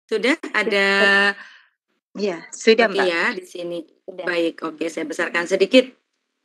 Sudah ada? Iya, sudah Oke Mbak. ya di sini. Sudah. Baik, oke saya besarkan sedikit.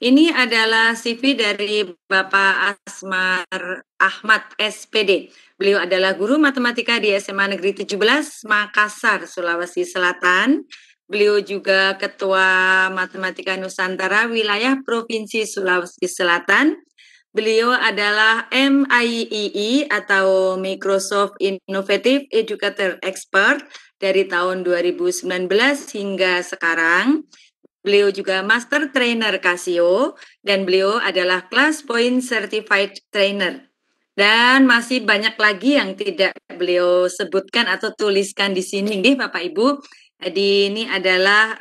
Ini adalah CV dari Bapak Asmar Ahmad SPD. Beliau adalah guru matematika di SMA Negeri 17 Makassar, Sulawesi Selatan. Beliau juga Ketua Matematika Nusantara Wilayah Provinsi Sulawesi Selatan. Beliau adalah MIEE atau Microsoft Innovative Educator Expert dari tahun 2019 hingga sekarang. Beliau juga Master Trainer Casio dan beliau adalah Class Point Certified Trainer. Dan masih banyak lagi yang tidak beliau sebutkan atau tuliskan di sini, nih Bapak Ibu. Jadi ini adalah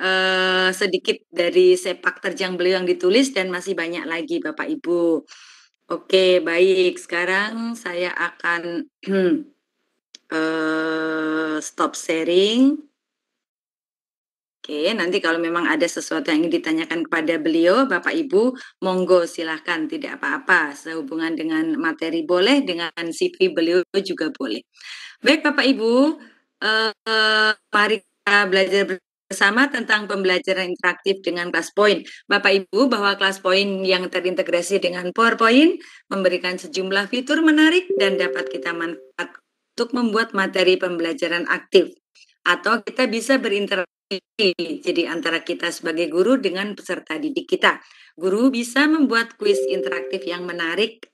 sedikit dari sepak terjang beliau yang ditulis dan masih banyak lagi Bapak Ibu. Oke, baik. Sekarang saya akan stop sharing. Oke, nanti kalau memang ada sesuatu yang ingin ditanyakan kepada beliau, Bapak Ibu, monggo silahkan, tidak apa-apa. Sehubungan dengan materi boleh, dengan CV beliau juga boleh. Baik Bapak Ibu, mari kita belajar bersama tentang pembelajaran interaktif dengan ClassPoint. Bapak Ibu, bahwa ClassPoint yang terintegrasi dengan PowerPoint memberikan sejumlah fitur menarik dan dapat kita manfaatkan untuk membuat materi pembelajaran aktif. Atau kita bisa berinteraksi. Jadi antara kita sebagai guru dengan peserta didik kita. Guru bisa membuat kuis interaktif yang menarik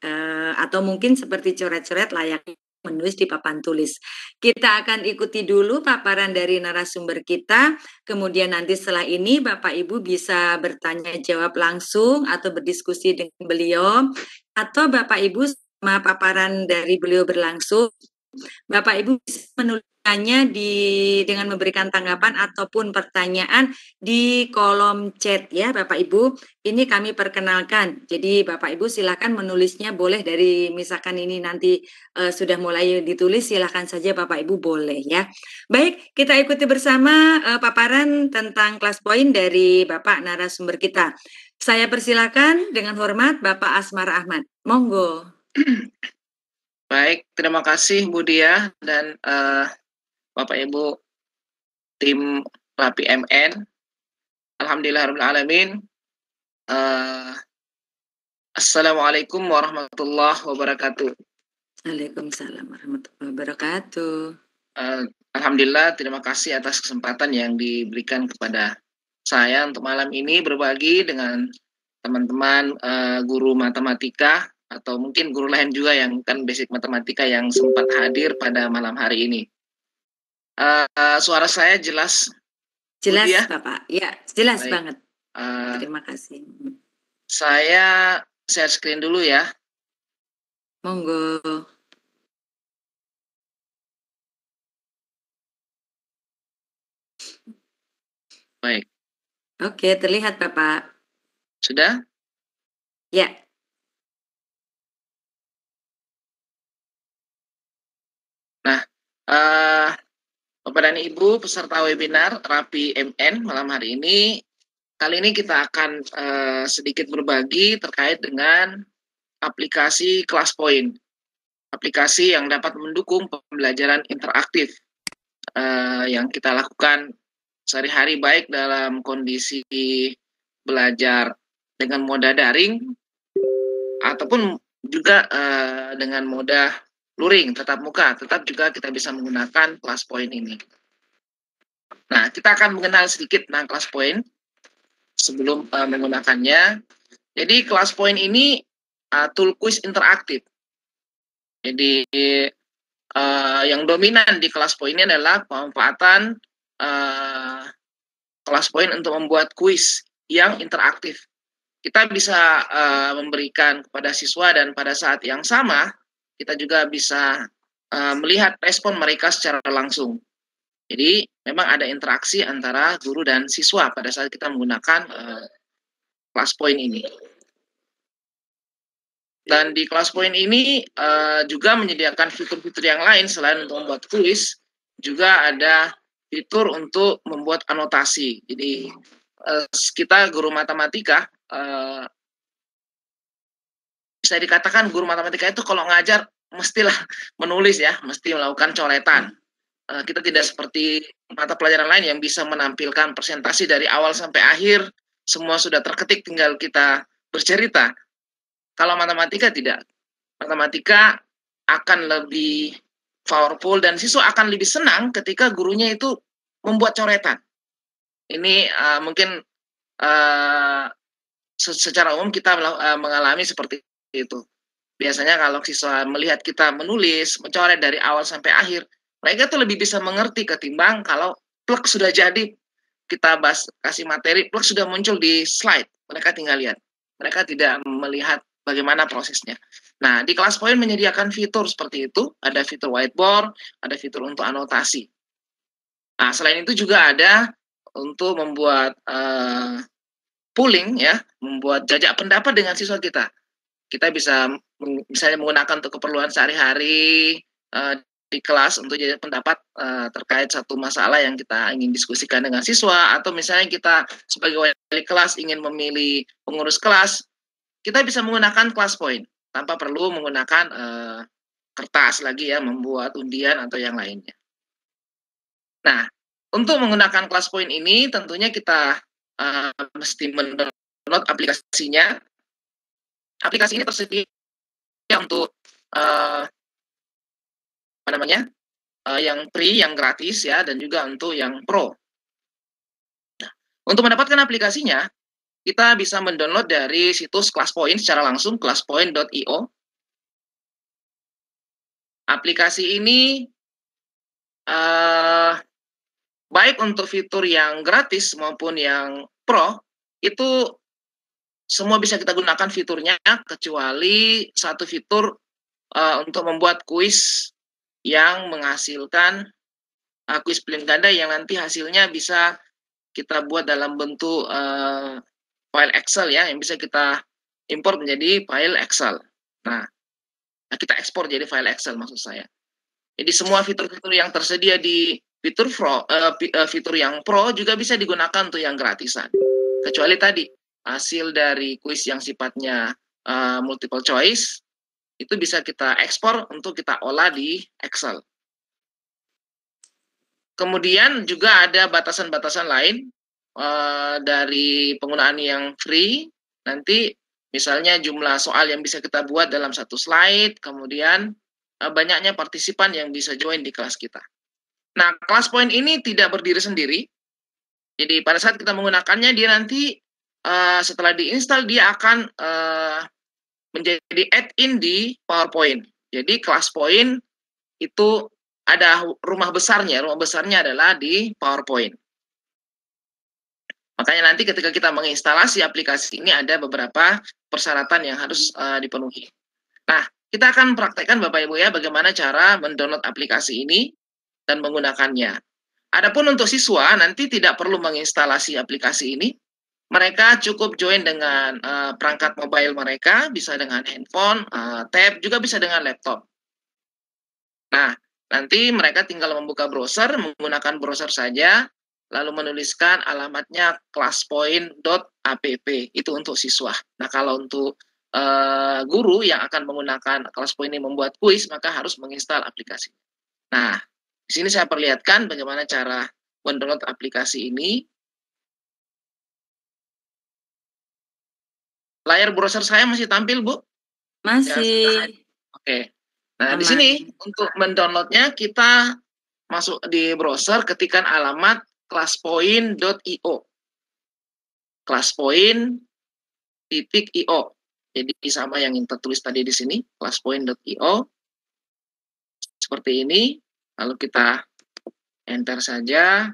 atau mungkin seperti coret-coret layaknya menulis di papan tulis. Kita akan ikuti dulu paparan dari narasumber kita, kemudian nanti setelah ini Bapak Ibu bisa bertanya jawab langsung atau berdiskusi dengan beliau, atau Bapak Ibu sama paparan dari beliau berlangsung, Bapak Ibu bisa menuliskannya dengan memberikan tanggapan ataupun pertanyaan di kolom chat ya Bapak Ibu. Ini kami perkenalkan. Jadi Bapak Ibu silakan menulisnya, boleh dari misalkan ini nanti sudah mulai ditulis, silakan saja Bapak Ibu boleh ya. Baik, kita ikuti bersama paparan tentang ClassPoint dari Bapak narasumber kita. Saya persilakan dengan hormat Bapak Asmar Ahmad. Monggo. Baik, terima kasih Bu Dia dan Bapak Ibu tim LAPI MN. Alhamdulillahirrahmanirrahim. Assalamualaikum warahmatullahi wabarakatuh. Waalaikumsalam warahmatullahi wabarakatuh. Alhamdulillah, terima kasih atas kesempatan yang diberikan kepada saya untuk malam ini berbagi dengan teman-teman guru matematika atau mungkin guru lain juga yang kan basic matematika yang sempat hadir pada malam hari ini. Suara saya jelas? Jelas ya? Bapak, ya jelas. Baik. Banget. Terima kasih. Saya share screen dulu ya. Monggo. Baik. Oke, terlihat Bapak. Sudah? Ya. Nah, Bapak dan Ibu peserta webinar RAPI MN malam hari ini, kali ini kita akan sedikit berbagi terkait dengan aplikasi ClassPoint. Aplikasi yang dapat mendukung pembelajaran interaktif yang kita lakukan sehari-hari baik dalam kondisi belajar dengan moda daring ataupun juga dengan moda luring, tetap muka, tetap juga kita bisa menggunakan ClassPoint ini. Nah, kita akan mengenal sedikit tentang ClassPoint sebelum menggunakannya. Jadi ClassPoint ini tool quiz interaktif. Jadi yang dominan di ClassPoint ini adalah pemanfaatan ClassPoint untuk membuat kuis yang interaktif. Kita bisa memberikan kepada siswa dan pada saat yang sama kita juga bisa melihat respon mereka secara langsung. Jadi memang ada interaksi antara guru dan siswa pada saat kita menggunakan ClassPoint ini. Dan di ClassPoint ini juga menyediakan fitur-fitur yang lain selain untuk membuat kuis, juga ada fitur untuk membuat anotasi. Jadi kita guru matematika bisa dikatakan guru matematika itu kalau ngajar mestilah menulis ya, mesti melakukan coretan. kita tidak seperti mata pelajaran lain yang bisa menampilkan presentasi dari awal sampai akhir, semua sudah terketik, tinggal kita bercerita. Kalau matematika tidak. Matematika akan lebih powerful dan siswa akan lebih senang ketika gurunya itu membuat coretan. Ini mungkin secara umum kita mengalami seperti itu. Biasanya kalau siswa melihat kita menulis, mencoret dari awal sampai akhir, mereka tuh lebih bisa mengerti ketimbang kalau plek sudah jadi, kita kasih materi, plek sudah muncul di slide, mereka tinggal lihat. Mereka tidak melihat bagaimana prosesnya. Nah, di kelas poin menyediakan fitur seperti itu, ada fitur whiteboard, ada fitur untuk anotasi. Nah, selain itu juga ada untuk membuat pooling, ya, membuat jajak pendapat dengan siswa kita. Kita bisa misalnya menggunakan untuk keperluan sehari-hari di kelas untuk jadi pendapat terkait satu masalah yang kita ingin diskusikan dengan siswa, atau misalnya kita sebagai wali kelas ingin memilih pengurus kelas, kita bisa menggunakan kelas point tanpa perlu menggunakan kertas lagi, ya, membuat undian atau yang lainnya. Nah, untuk menggunakan kelas point ini tentunya kita mesti mendownload aplikasinya. Aplikasi ini tersedia untuk yang free, yang gratis, ya, dan juga untuk yang pro. Nah, untuk mendapatkan aplikasinya, kita bisa mendownload dari situs ClassPoint secara langsung, classpoint.io. Aplikasi ini baik untuk fitur yang gratis maupun yang pro, itu semua bisa kita gunakan fiturnya, kecuali satu fitur untuk membuat kuis yang menghasilkan kuis pilihan ganda yang nanti hasilnya bisa kita buat dalam bentuk file Excel, ya, yang bisa kita import menjadi file Excel. Nah, kita ekspor jadi file Excel maksud saya. Jadi semua fitur-fitur yang tersedia di fitur yang pro juga bisa digunakan untuk yang gratisan. Kecuali tadi hasil dari kuis yang sifatnya multiple choice itu bisa kita ekspor untuk kita olah di Excel. Kemudian juga ada batasan-batasan lain dari penggunaan yang free. Nanti misalnya jumlah soal yang bisa kita buat dalam satu slide, kemudian banyaknya partisipan yang bisa join di kelas kita. Nah, kelas point ini tidak berdiri sendiri. Jadi pada saat kita menggunakannya, dia nanti setelah diinstal, dia akan menjadi add-in di PowerPoint. Jadi kelas point itu ada rumah besarnya. Rumah besarnya adalah di PowerPoint. Makanya nanti ketika kita menginstalasi aplikasi ini ada beberapa persyaratan yang harus dipenuhi. Nah, kita akan praktekkan Bapak Ibu, ya, bagaimana cara mendownload aplikasi ini dan menggunakannya. Adapun untuk siswa nanti tidak perlu menginstalasi aplikasi ini. Mereka cukup join dengan perangkat mobile mereka, bisa dengan handphone, tab, juga bisa dengan laptop. Nah, nanti mereka tinggal membuka browser, menggunakan browser saja, lalu menuliskan alamatnya classpoint.app. Itu untuk siswa. Nah, kalau untuk guru yang akan menggunakan ClassPoint ini membuat kuis, maka harus menginstal aplikasi. Nah, di sini saya perlihatkan bagaimana cara mendownload aplikasi ini. Layar browser saya masih tampil, Bu? Masih. Oke. Nah, di sini untuk mendownloadnya kita masuk di browser, ketikkan alamat classpoint.io. Classpoint.io. Jadi sama yang tertulis tadi di sini, classpoint.io. Seperti ini. Lalu kita enter saja.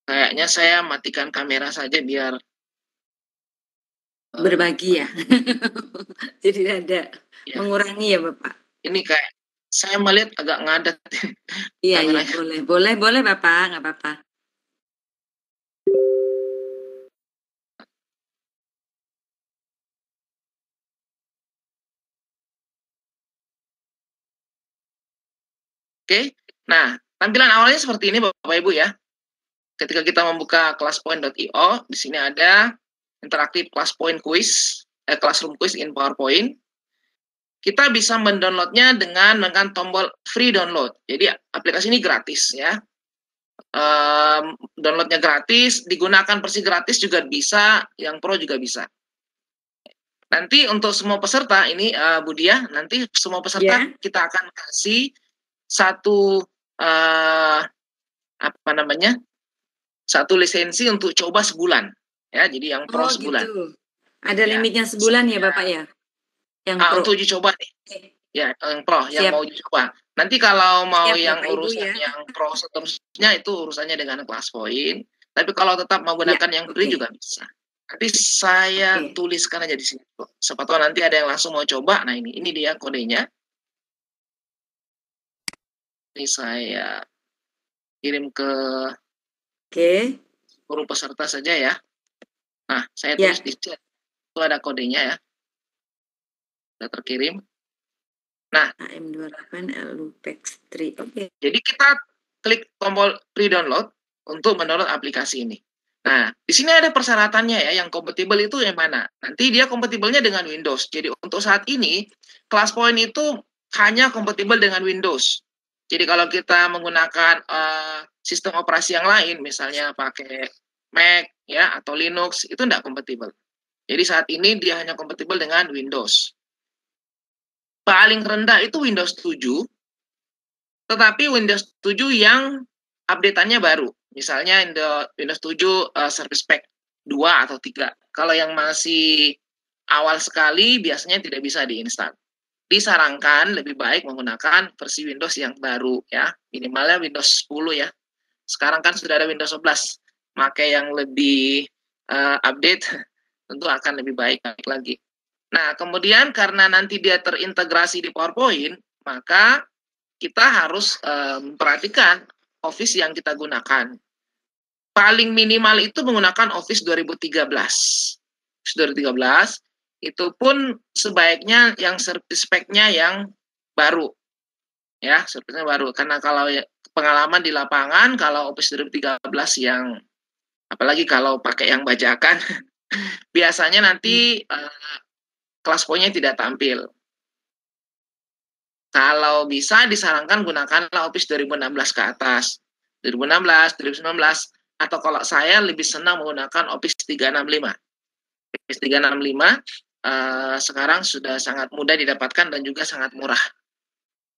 Kayaknya saya matikan kamera saja biar berbagi, ya. Jadi ada mengurangi, ya, Bapak. Ini kayak saya melihat agak ngadet. Iya, boleh Bapak, nggak apa-apa. Oke, nah tampilan awalnya seperti ini Bapak Ibu, ya. Ketika kita membuka classpoint.io, di sini ada interaktif classroom quiz in PowerPoint. Kita bisa mendownloadnya dengan menekan tombol free download. Jadi aplikasi ini gratis ya. Downloadnya gratis, digunakan versi gratis juga bisa, yang pro juga bisa. Nanti untuk semua peserta ini Bu Dia, nanti semua peserta kita akan kasih satu satu lisensi untuk coba sebulan ya. Jadi yang pro sebulan. Gitu. Ada limitnya sebulan ya Bapak ya? Yang pro. Untuk uji coba nih. Ya, yang pro yang mau uji coba. Nanti kalau mau yang urusan yang pro seterusnya itu urusannya dengan ClassPoint. Tapi kalau tetap mau gunakan yang free juga bisa. Nanti saya tuliskan aja di sini. Siapa tahu nanti ada yang langsung mau coba. Nah ini dia kodenya. Ini saya kirim ke seluruh peserta saja ya. Nah, saya tulis di chat. Itu ada kodenya ya. Sudah terkirim. Nah, AM28 LUPEX3. Jadi kita klik tombol free download untuk mendownload aplikasi ini. Nah, di sini ada persyaratannya ya, yang kompatibel itu yang mana? Nanti dia kompatibelnya dengan Windows. Jadi untuk saat ini, ClassPoint itu hanya kompatibel dengan Windows. Jadi kalau kita menggunakan sistem operasi yang lain, misalnya pakai Mac ya atau Linux, itu tidak kompatibel. Jadi saat ini dia hanya kompatibel dengan Windows. Paling rendah itu Windows 7, tetapi Windows 7 yang update-annya baru. Misalnya Windows 7 Service Pack 2 atau 3. Kalau yang masih awal sekali biasanya tidak bisa diinstal. Disarankan lebih baik menggunakan versi Windows yang baru ya. Minimalnya Windows 10 ya. Sekarang kan sudah ada Windows 11. Pakai yang lebih update tentu akan lebih baik lagi. Nah, kemudian karena nanti dia terintegrasi di PowerPoint, maka kita harus memperhatikan Office yang kita gunakan. Paling minimal itu menggunakan Office 2013. Office 2013 itu pun sebaiknya yang service pack-nya yang baru. Ya, service-nya baru. Karena kalau pengalaman di lapangan, kalau Office 2013 yang, apalagi kalau pakai yang bajakan, biasanya nanti ClassPoint-nya tidak tampil. Kalau bisa disarankan gunakanlah Office 2016 ke atas. 2016, 2019, atau kalau saya lebih senang menggunakan Office 365. Office 365 sekarang sudah sangat mudah didapatkan dan juga sangat murah.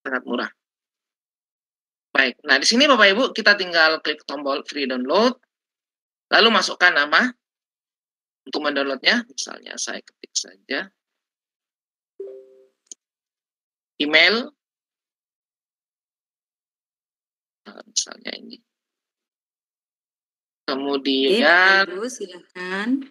Sangat murah. Baik, nah di sini Bapak Ibu kita tinggal klik tombol free download, lalu masukkan nama untuk mendownloadnya. Misalnya saya ketik saja email, misalnya ini. Kemudian, Ibu, silakan.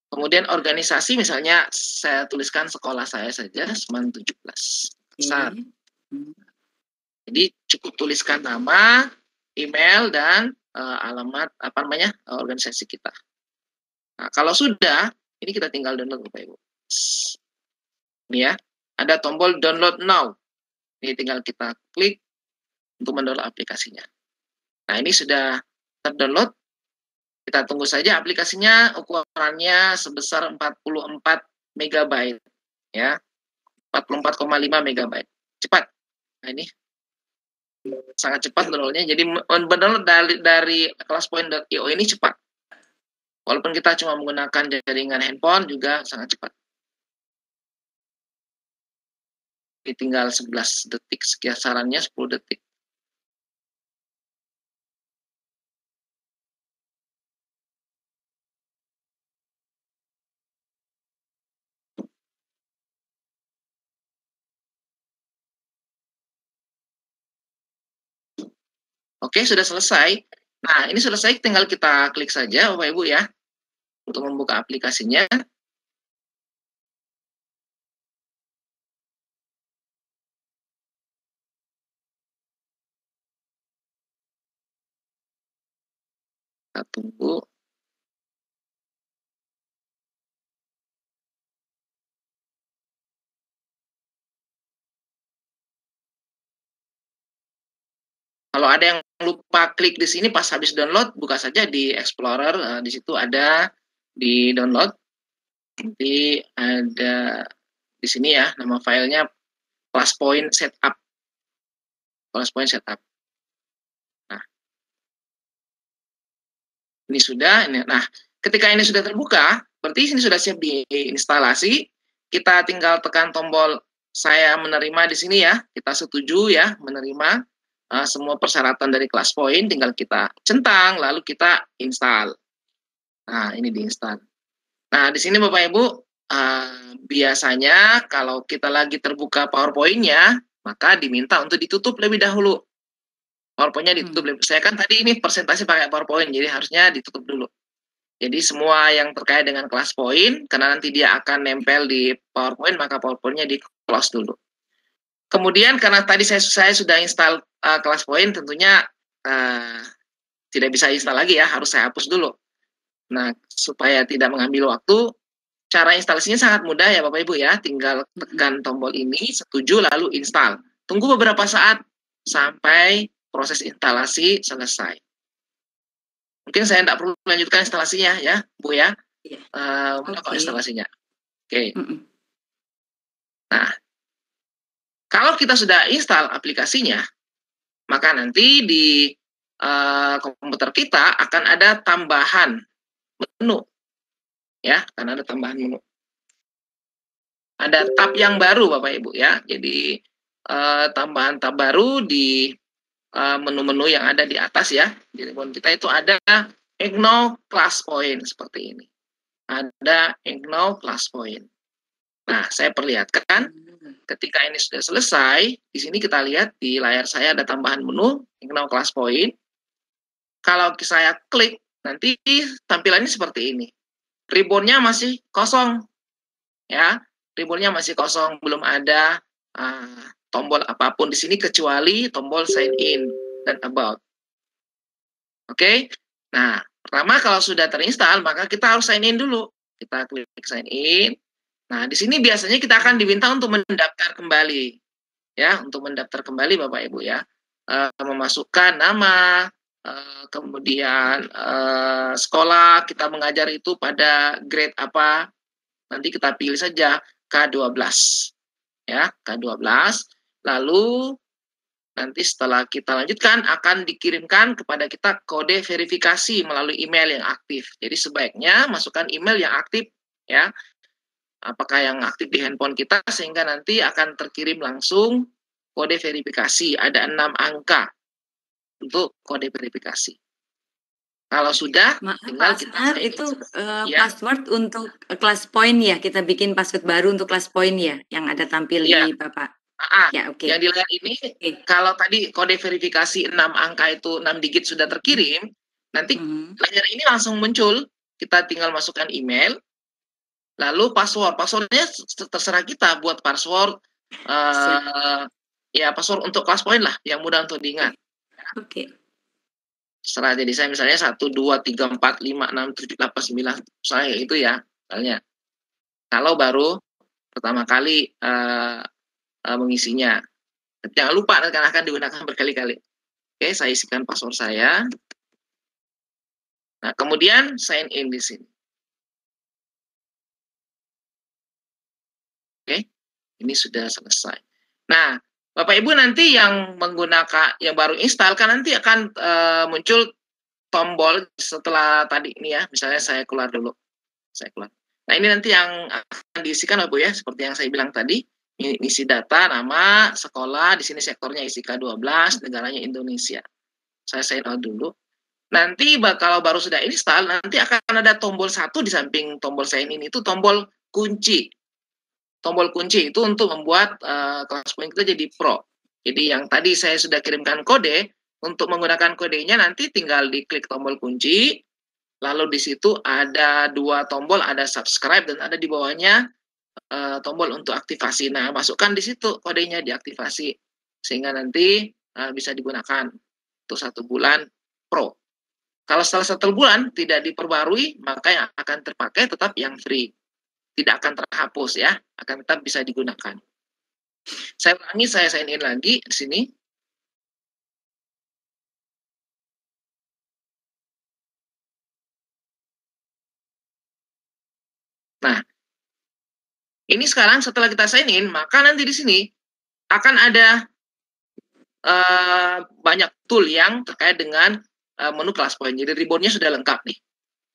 Kemudian organisasi, misalnya saya tuliskan sekolah saya saja, Seman 17. Besar. Jadi cukup tuliskan nama, email, dan alamat organisasi kita. Nah, kalau sudah, ini kita tinggal download Bapak Ibu. Ini ya, ada tombol download now. Ini tinggal kita klik untuk mendownload aplikasinya. Nah, ini sudah terdownload. Kita tunggu saja aplikasinya, ukurannya sebesar 44 MB ya. 44,5 MB. Cepat. Nah, ini sangat cepat downloadnya. Jadi mendownload dari ClassPoint.io ini cepat. Walaupun kita cuma menggunakan jaringan handphone juga sangat cepat. Ini tinggal 11 detik, sekian sarannya 10 detik. Oke, sudah selesai. Nah, ini selesai, tinggal kita klik saja Bapak Ibu ya, untuk membuka aplikasinya. Kita tunggu. Kalau ada yang lupa klik di sini pas habis download, buka saja di Explorer, di situ ada di download. Nanti ada di sini ya, nama filenya ClassPoint Setup. ClassPoint Setup. Nah, ini sudah. Nah, ketika ini sudah terbuka, berarti ini sudah siap diinstalasi. Kita tinggal tekan tombol saya menerima di sini ya. Kita setuju ya menerima semua persyaratan dari ClassPoint, tinggal kita centang, lalu kita install. Nah, ini diinstal. Nah, di sini Bapak Ibu, biasanya kalau kita lagi terbuka PowerPoint-nya, maka diminta untuk ditutup lebih dahulu. PowerPoint-nya ditutup. Saya kan tadi ini presentasi pakai PowerPoint, jadi harusnya ditutup dulu. Jadi semua yang terkait dengan ClassPoint, karena nanti dia akan nempel di PowerPoint, maka PowerPoint-nya di-close dulu. Kemudian karena tadi saya sudah install ClassPoint, tentunya tidak bisa install lagi ya, harus saya hapus dulu. Nah, supaya tidak mengambil waktu, cara instalasinya sangat mudah ya Bapak Ibu ya, tinggal tekan tombol ini, setuju, lalu install. Tunggu beberapa saat sampai proses instalasi selesai. Mungkin saya tidak perlu melanjutkan instalasinya ya, Bu ya. Kalau instalasinya. Oke. Nah, kalau kita sudah install aplikasinya, maka nanti di komputer kita akan ada tambahan menu. Ya, akan ada tambahan menu. Ada tab yang baru Bapak Ibu ya. Jadi tambahan tab baru di menu-menu yang ada di atas ya. Di remote kita itu ada Ignore ClassPoint seperti ini. Ada Ignore ClassPoint. Nah, saya perlihatkan ketika ini sudah selesai, di sini kita lihat di layar saya ada tambahan menu Ignore ClassPoint. Kalau saya klik, nanti tampilannya seperti ini. Ribbon-nya masih kosong. Ya, ribbon-nya masih kosong, belum ada tombol apapun di sini kecuali tombol sign in dan about. Oke. Nah, pertama kalau sudah terinstall, maka kita harus sign in dulu. Kita klik sign in. Nah, di sini biasanya kita akan diminta untuk mendaftar kembali. Ya, untuk mendaftar kembali Bapak Ibu ya. Memasukkan nama, kemudian sekolah kita mengajar itu pada grade apa. Nanti kita pilih saja K12. Ya, K12. Lalu nanti setelah kita lanjutkan akan dikirimkan kepada kita kode verifikasi melalui email yang aktif. Jadi sebaiknya masukkan email yang aktif ya. Apakah yang aktif di handphone kita sehingga nanti akan terkirim langsung kode verifikasi. Ada 6 angka untuk kode verifikasi. Kalau sudah, tinggal kita itu password untuk ClassPoint ya. Kita bikin password baru untuk ClassPoint ya, yang ada tampil di Bapak. Ya, yang di layar ini, kalau tadi kode verifikasi 6 angka itu 6 digit sudah terkirim, nanti layar ini langsung muncul. Kita tinggal masukkan email, lalu passwordnya terserah kita buat password, ya password untuk ClassPoint lah, yang mudah untuk diingat. Terserah, jadi saya misalnya 1, 2, 3, 4, 5, 6, 7, 8, 9, saya itu ya, misalnya. Kalau baru pertama kali mengisinya. Jangan lupa akan digunakan berkali-kali. Oke, saya isikan password saya. Nah, kemudian sign in di sini. Oke, ini sudah selesai. Nah, Bapak Ibu nanti yang menggunakan, yang baru install, kan nanti akan muncul tombol setelah tadi ini ya. Misalnya saya keluar dulu. Saya keluar. Nah, ini nanti yang akan diisikan Bapak Bu ya, seperti yang saya bilang tadi. Isi data, nama, sekolah, di sini sektornya isi K12, negaranya Indonesia. Saya sign out dulu. Nanti kalau baru sudah install, nanti akan ada tombol 1 di samping tombol sign in itu tombol kunci. Tombol kunci itu untuk membuat ClassPoint kita jadi pro. Jadi yang tadi saya sudah kirimkan kode, untuk menggunakan kodenya nanti tinggal diklik tombol kunci, lalu di situ ada 2 tombol, ada subscribe dan ada di bawahnya tombol untuk aktivasi. Nah, masukkan di situ kodenya, diaktifasi sehingga nanti bisa digunakan untuk 1 bulan pro. Kalau setelah 1 bulan tidak diperbarui, maka yang akan terpakai tetap yang free. Tidak akan terhapus ya, akan tetap bisa digunakan. Saya ulangi, saya sign in lagi di sini. Nah, ini sekarang setelah kita sign in, maka nanti di sini akan ada banyak tool yang terkait dengan menu ClassPoint. Jadi ribbonnya sudah lengkap nih.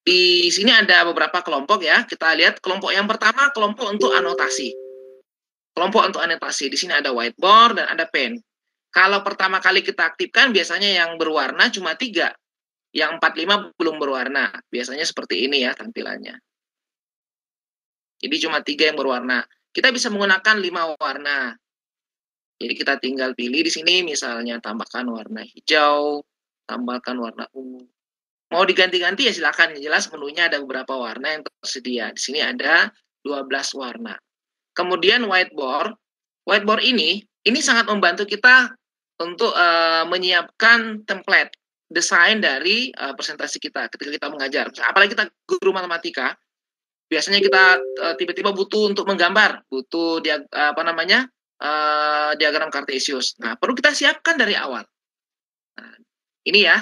Di sini ada beberapa kelompok ya. Kita lihat kelompok yang pertama, kelompok untuk anotasi. Kelompok untuk anotasi. Di sini ada whiteboard dan ada pen. Kalau pertama kali kita aktifkan, biasanya yang berwarna cuma 3. Yang 45 belum berwarna. Biasanya seperti ini ya tampilannya. Jadi cuma 3 yang berwarna. Kita bisa menggunakan 5 warna. Jadi kita tinggal pilih di sini, misalnya tambahkan warna hijau, tambahkan warna ungu. Mau diganti-ganti ya silakan. Yang jelas menunya ada beberapa warna yang tersedia. Di sini ada 12 warna. Kemudian whiteboard. Whiteboard ini sangat membantu kita untuk menyiapkan template desain dari presentasi kita ketika kita mengajar. Apalagi kita guru matematika, biasanya kita tiba-tiba butuh untuk menggambar, butuh diagram Kartesius. Nah, perlu kita siapkan dari awal. Nah, ini ya.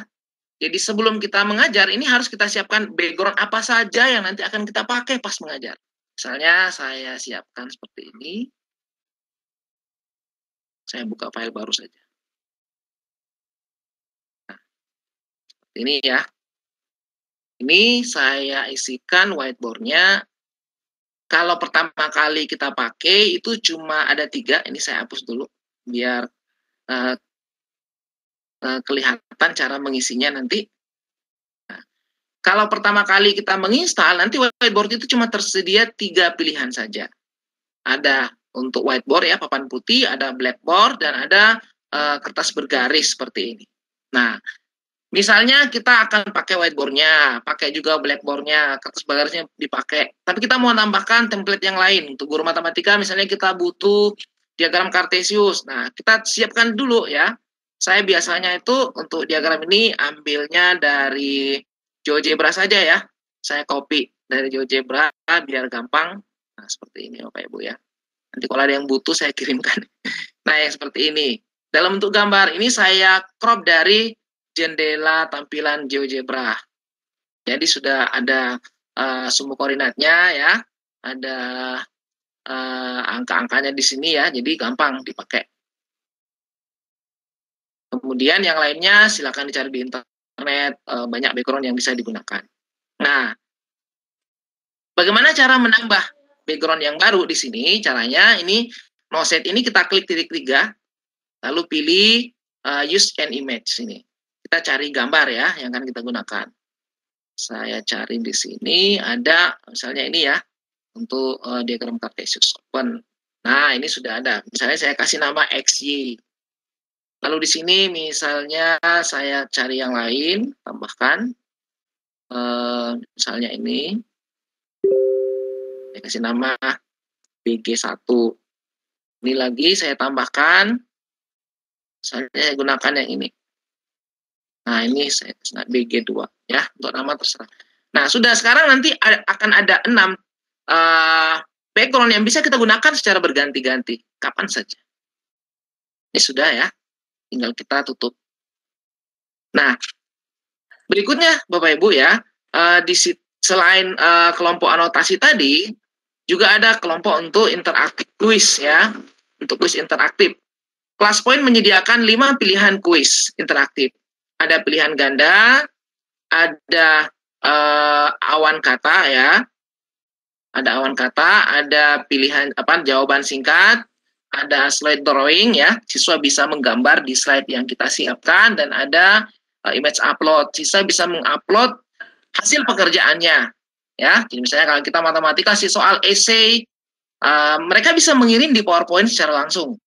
Jadi sebelum kita mengajar, ini harus kita siapkan background apa saja yang nanti akan kita pakai pas mengajar. Misalnya saya siapkan seperti ini. Saya buka file baru saja. Nah, ini ya. Ini saya isikan whiteboard-nya. Kalau pertama kali kita pakai itu cuma ada 3. Ini saya hapus dulu biar kelihatan cara mengisinya nanti. Nah, kalau pertama kali kita menginstal, nanti whiteboard itu cuma tersedia 3 pilihan saja. Ada untuk whiteboard ya, papan putih, ada blackboard, dan ada kertas bergaris seperti ini. Nah, misalnya kita akan pakai whiteboard-nya, pakai juga blackboard-nya, kertas bergarisnya dipakai. Tapi kita mau tambahkan template yang lain. Untuk guru matematika misalnya kita butuh diagram Kartesius. Nah, kita siapkan dulu ya. Saya biasanya itu untuk diagram ini ambilnya dari GeoGebra saja ya. Saya copy dari GeoGebra biar gampang. Nah, seperti ini Bapak Ibu ya. Nanti kalau ada yang butuh saya kirimkan. Nah, yang seperti ini. Dalam bentuk gambar, ini saya crop dari jendela tampilan GeoGebra. Jadi sudah ada sumbu koordinatnya ya, ada angka-angkanya di sini ya, jadi gampang dipakai. Kemudian yang lainnya silakan dicari di internet, banyak background yang bisa digunakan. Nah, bagaimana cara menambah background yang baru di sini? Caranya ini no set ini kita klik titik 3, lalu pilih use an image ini. Kita cari gambar ya yang akan kita gunakan. Saya cari di sini ada misalnya ini ya untuk diagram Kartesius open. Nah, ini sudah ada. Misalnya saya kasih nama XY. Lalu di sini misalnya saya cari yang lain, tambahkan misalnya ini. Saya kasih nama BG1. Ini lagi saya tambahkan misalnya saya gunakan yang ini. Nah, ini saya BG2 ya, untuk nama terserah. Nah, sudah sekarang nanti akan ada 6 background yang bisa kita gunakan secara berganti-ganti, kapan saja. Ini sudah ya, tinggal kita tutup. Nah, berikutnya Bapak Ibu ya, selain kelompok anotasi tadi, juga ada kelompok untuk interaktif quiz ya, untuk quiz interaktif. ClassPoint menyediakan 5 pilihan quiz interaktif. Ada pilihan ganda, ada awan kata ya, ada pilihan jawaban singkat, ada slide drawing ya, siswa bisa menggambar di slide yang kita siapkan, dan ada image upload, siswa bisa mengupload hasil pekerjaannya ya. Jadi misalnya kalau kita matematika kasih soal essay, mereka bisa mengirim di PowerPoint secara langsung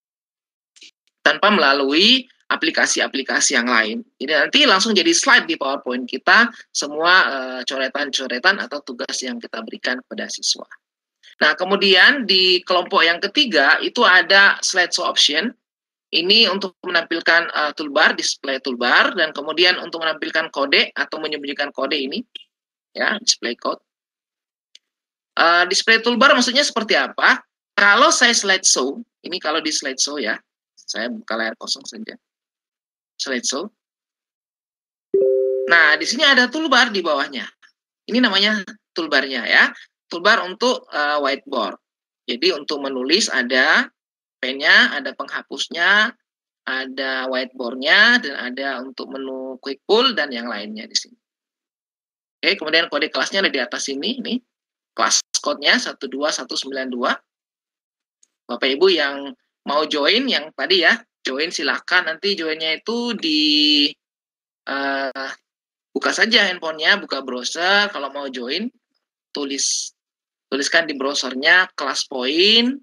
tanpa melalui aplikasi-aplikasi yang lain. Jadi nanti langsung jadi slide di PowerPoint kita semua coretan-coretan atau tugas yang kita berikan kepada siswa. Nah, kemudian di kelompok yang ketiga itu ada slideshow option. Ini untuk menampilkan toolbar, display toolbar, dan kemudian untuk menampilkan kode atau menyembunyikan kode ini, ya, display code. Display toolbar maksudnya seperti apa? Kalau saya slideshow, ini kalau di slideshow ya, saya buka layar kosong saja. Slideshow. Nah, di sini ada toolbar di bawahnya. Ini namanya toolbarnya ya. toolbar untuk whiteboard. Jadi untuk menulis ada pennya, ada penghapusnya, ada whiteboard-nya, dan ada untuk menu quick pull dan yang lainnya di sini. Oke, kemudian kode kelasnya ada di atas sini, nih. Kelas code-nya 12192. Bapak Ibu yang mau join, yang tadi ya, join silahkan. Nanti joinnya itu di buka saja handphonenya, buka browser. Kalau mau join, tuliskan di browsernya kelas point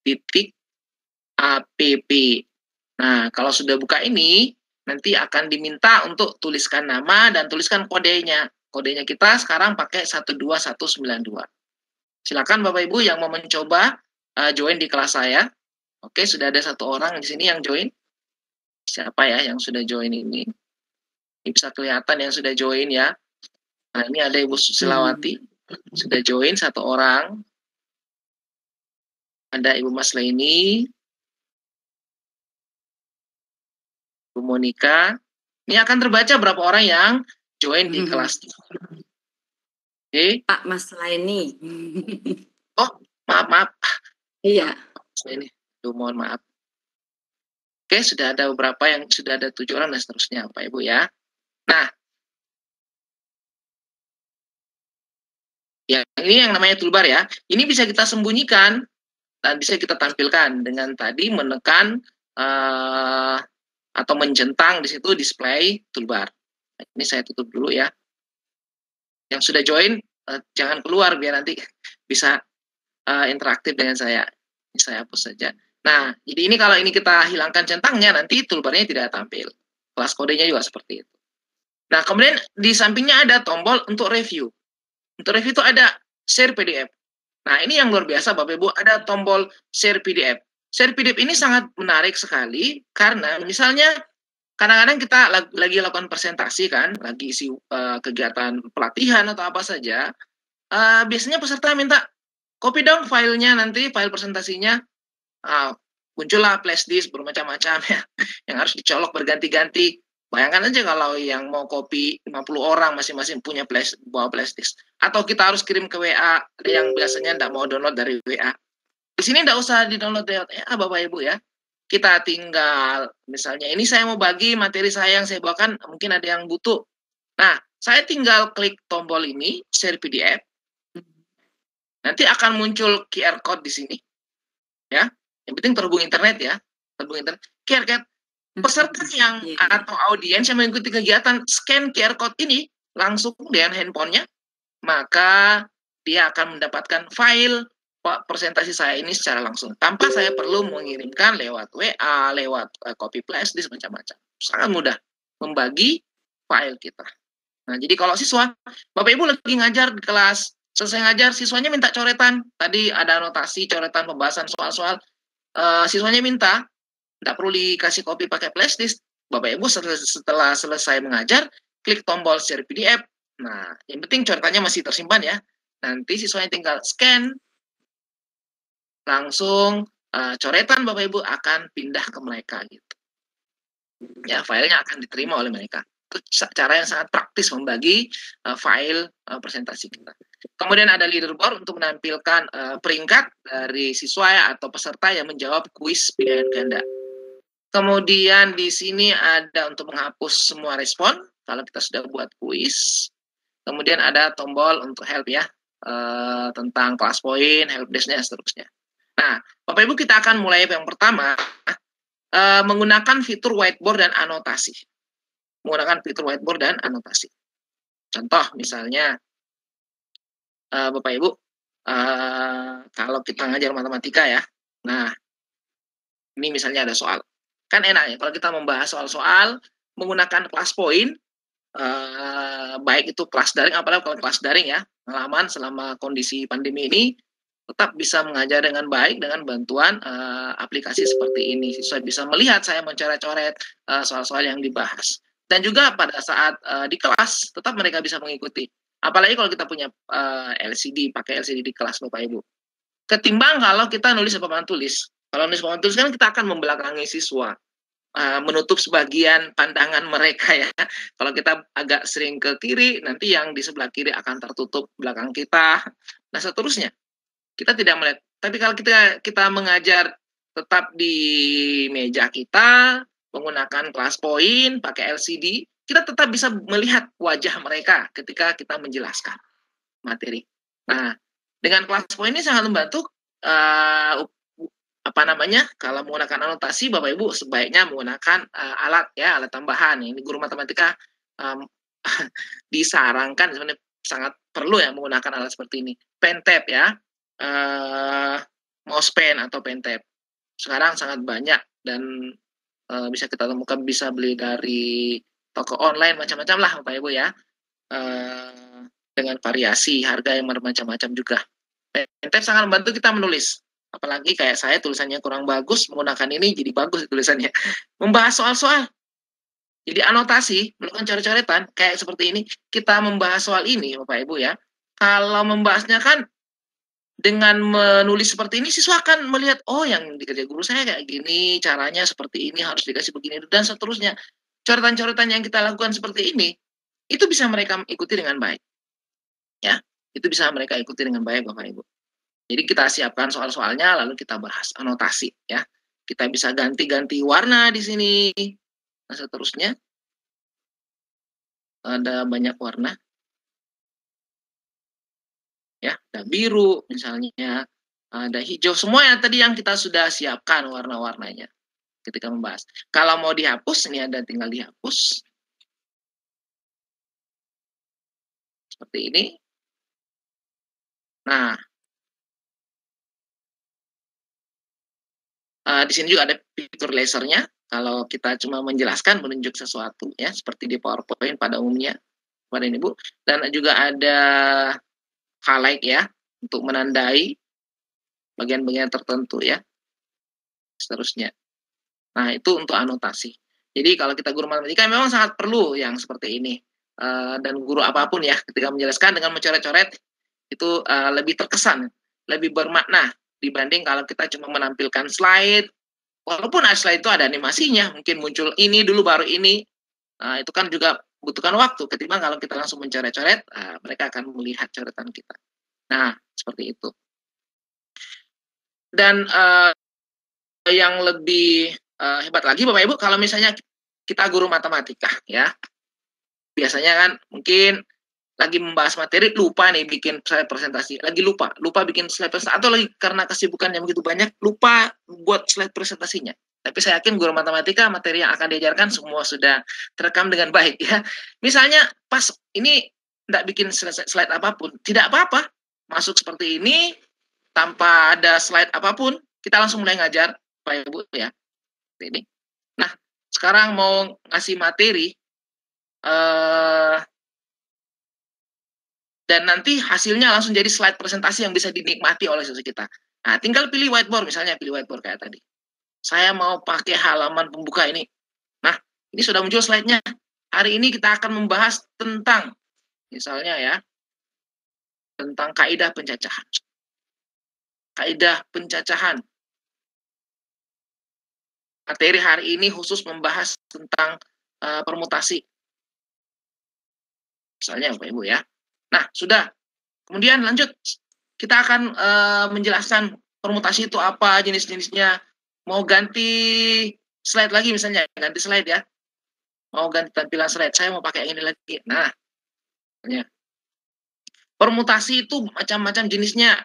titik app. Nah, kalau sudah buka ini, nanti akan diminta untuk tuliskan nama dan tuliskan kodenya. Kodenya kita sekarang pakai 12192. Silakan Bapak Ibu yang mau mencoba join di kelas saya. Oke, sudah ada satu orang di sini yang join. Siapa ya yang sudah join ini? Ini bisa kelihatan yang sudah join ya. Nah, ini ada Ibu Susilawati. Sudah join satu orang. Ada Ibu Mas Leni. Ibu Monika. Ini akan terbaca berapa orang yang join di kelas. Oke. Pak Mas Leni. Oh, maaf. Iya. Mas Leni. Mohon maaf. Oke, sudah ada beberapa yang sudah ada 7 orang dan seterusnya, Pak Ibu ya. Nah, ya ini yang namanya toolbar ya. Ini bisa kita sembunyikan dan bisa kita tampilkan dengan tadi menekan atau mencentang di situ display toolbar. Nah, ini saya tutup dulu ya. Yang sudah join jangan keluar biar nanti bisa interaktif dengan saya. Ini saya hapus saja. Nah, jadi ini kalau ini kita hilangkan centangnya, nanti toolbarnya tidak tampil. Kelas kodenya juga seperti itu. Nah, kemudian di sampingnya ada tombol untuk review. Untuk review itu ada share PDF. Nah, ini yang luar biasa Bapak Ibu, ada tombol share PDF. Share PDF ini sangat menarik sekali, karena misalnya kadang-kadang kita lagi lakukan presentasi kan, lagi isi kegiatan pelatihan atau apa saja, biasanya peserta minta, copy dong filenya nanti, file presentasinya. Muncullah flash disk bermacam-macam ya, yang harus dicolok berganti-ganti. Bayangkan aja kalau yang mau copy 50 orang masing-masing punya bawa flash disk. Atau kita harus kirim ke WA yang biasanya tidak mau download dari WA. Di sini tidak usah di-download dari WA Bapak Ibu ya. Kita tinggal, misalnya ini saya mau bagi materi saya yang saya bawakan, mungkin ada yang butuh. Nah, saya tinggal klik tombol ini, share PDF. Nanti akan muncul QR code di sini. Ya. Yang penting terhubung internet ya. Terhubung internet. QR code. Peserta yang atau audiens yang mengikuti kegiatan scan QR code ini langsung dengan handphonenya, maka dia akan mendapatkan file presentasi saya ini secara langsung tanpa saya perlu mengirimkan lewat WA, lewat copy flash disk macam-macam. Sangat mudah membagi file kita. Nah, jadi kalau siswa, Bapak Ibu lagi ngajar di kelas, selesai ngajar, siswanya minta coretan. Tadi ada anotasi, coretan, pembahasan soal-soal. Siswanya minta, tidak perlu dikasih copy pakai flash disk. Bapak Ibu setelah selesai mengajar, klik tombol share PDF. Nah, yang penting coretannya masih tersimpan ya. Nanti siswanya tinggal scan, langsung coretan Bapak Ibu akan pindah ke mereka gitu. Ya, filenya akan diterima oleh mereka. Itu cara yang sangat praktis membagi file presentasi kita. Kemudian ada leaderboard untuk menampilkan peringkat dari siswa atau peserta yang menjawab kuis pilihan ganda. Kemudian di sini ada untuk menghapus semua respon kalau kita sudah buat kuis. Kemudian ada tombol untuk help ya, tentang kelas poin, help desk-nya dan seterusnya. Nah, Bapak Ibu kita akan mulai yang pertama menggunakan fitur whiteboard dan anotasi. Menggunakan fitur whiteboard dan anotasi. Contoh misalnya Bapak Ibu kalau kita ngajar matematika ya. Nah, ini misalnya ada soal. Kan enak ya kalau kita membahas soal-soal menggunakan kelas poin, baik itu kelas daring, apalagi kalau kelas daring ya, pengalaman selama kondisi pandemi ini tetap bisa mengajar dengan baik dengan bantuan aplikasi seperti ini. Siswa bisa melihat saya mencoret-coret soal-soal yang dibahas. Dan juga pada saat di kelas tetap mereka bisa mengikuti. Apalagi kalau kita punya LCD, pakai LCD di kelas Bapak Ibu. Ketimbang kalau kita nulis papan tulis. Kalau nulis papan tulis kan kita akan membelakangi siswa. menutup sebagian pandangan mereka ya. Kalau kita agak sering ke kiri, nanti yang di sebelah kiri akan tertutup belakang kita. Nah, seterusnya. Kita tidak melihat. Tapi kalau kita mengajar tetap di meja kita, menggunakan kelas point, pakai LCD, kita tetap bisa melihat wajah mereka ketika kita menjelaskan materi. Nah, dengan kelas point ini sangat membantu kalau menggunakan anotasi, Bapak Ibu sebaiknya menggunakan alat tambahan. Ini guru matematika disarankan, sebenarnya sangat perlu ya menggunakan alat seperti ini. Pen tab ya, mouse pen atau pen tab. Sekarang sangat banyak dan bisa kita temukan, bisa beli dari toko online macam-macam lah Bapak Ibu ya, dengan variasi harga yang bermacam-macam juga. Pen tab sangat membantu kita menulis. Apalagi kayak saya tulisannya kurang bagus, menggunakan ini jadi bagus tulisannya. Membahas soal-soal. Jadi anotasi, melakukan coret-coretan, kayak seperti ini. Kita membahas soal ini, Bapak Ibu ya. Kalau membahasnya kan dengan menulis seperti ini, siswa akan melihat, oh yang dikerja guru saya kayak gini, caranya seperti ini, harus dikasih begini, dan seterusnya. Coretan-coretan yang kita lakukan seperti ini, itu bisa mereka ikuti dengan baik. Ya, itu bisa mereka ikuti dengan baik, Bapak Ibu. Jadi kita siapkan soal-soalnya, lalu kita bahas anotasi ya. Kita bisa ganti-ganti warna di sini. Nah, seterusnya ada banyak warna. Ya, ada biru misalnya, ada hijau, semua yang tadi yang kita sudah siapkan warna-warnanya ketika membahas. Kalau mau dihapus, ini ada tinggal dihapus. Seperti ini. Nah, di sini juga ada fitur lasernya. Kalau kita cuma menjelaskan, menunjuk sesuatu ya, seperti di PowerPoint pada umumnya, pada Ibu. Dan juga ada highlight ya, untuk menandai bagian-bagian tertentu ya. Seterusnya. Nah, itu untuk anotasi. Jadi kalau kita guru matematika memang sangat perlu yang seperti ini. Dan guru apapun ya, ketika menjelaskan dengan mencoret-coret, itu lebih terkesan, lebih bermakna dibanding kalau kita cuma menampilkan slide. Walaupun slide itu ada animasinya, mungkin muncul ini dulu baru ini, itu kan juga butuhkan waktu. Ketimbang kalau kita langsung mencoret-coret, mereka akan melihat coretan kita. Nah, seperti itu. Dan yang lebih hebat lagi Bapak Ibu, kalau misalnya kita guru matematika ya, biasanya kan mungkin lagi membahas materi, lupa nih bikin slide presentasi, lagi lupa bikin slide presentasi, atau lagi karena kesibukan yang begitu banyak, lupa buat slide presentasinya. Tapi saya yakin guru matematika, materi yang akan diajarkan semua sudah terekam dengan baik ya. Misalnya pas ini tidak bikin slide apapun, tidak apa-apa, masuk seperti ini, tanpa ada slide apapun, kita langsung mulai ngajar, Pak Ibu ya. Ini. Nah, sekarang mau ngasih materi, dan nanti hasilnya langsung jadi slide presentasi yang bisa dinikmati oleh siswa kita. Nah, tinggal pilih whiteboard, misalnya pilih whiteboard kayak tadi. Saya mau pakai halaman pembuka ini. Nah, ini sudah muncul slide-nya. Hari ini kita akan membahas tentang, misalnya ya, tentang kaidah pencacahan. Kaidah pencacahan. Materi hari ini khusus membahas tentang permutasi. Misalnya Bapak Ibu ya. Nah, sudah. Kemudian lanjut. Kita akan menjelaskan permutasi itu apa, jenis-jenisnya. Mau ganti slide lagi misalnya. Ganti slide ya. Mau ganti tampilan slide. Saya mau pakai yang ini lagi. Nah. Ya. Permutasi itu macam-macam jenisnya.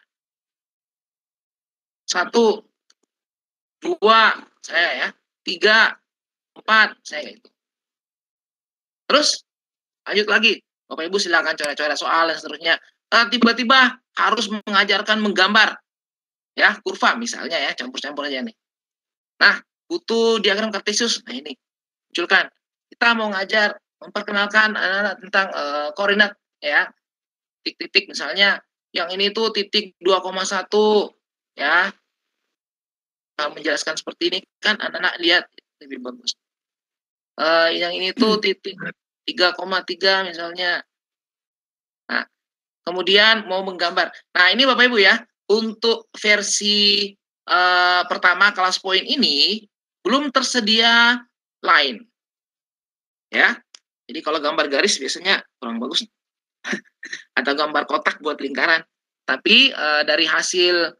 1, 2, saya ya. 3, 4, saya itu. Terus, lanjut lagi. Bapak Ibu silakan coret-coret soal dan seterusnya. Tiba-tiba harus mengajarkan menggambar ya, kurva misalnya ya, campur-campur aja nih. Nah, butuh diagram kartesius. Nah, ini munculkan. Kita mau ngajar memperkenalkan anak-anak tentang koordinat ya. Titik-titik misalnya yang ini tuh titik 2,1 ya. Menjelaskan seperti ini kan anak-anak lihat lebih bagus. Yang ini tuh titik 3,3 misalnya. Nah, kemudian mau menggambar. Nah, ini Bapak Ibu ya, untuk versi pertama kelas poin ini belum tersedia line. Ya. Jadi kalau gambar garis biasanya kurang bagus. Atau gambar kotak buat lingkaran. Tapi dari hasil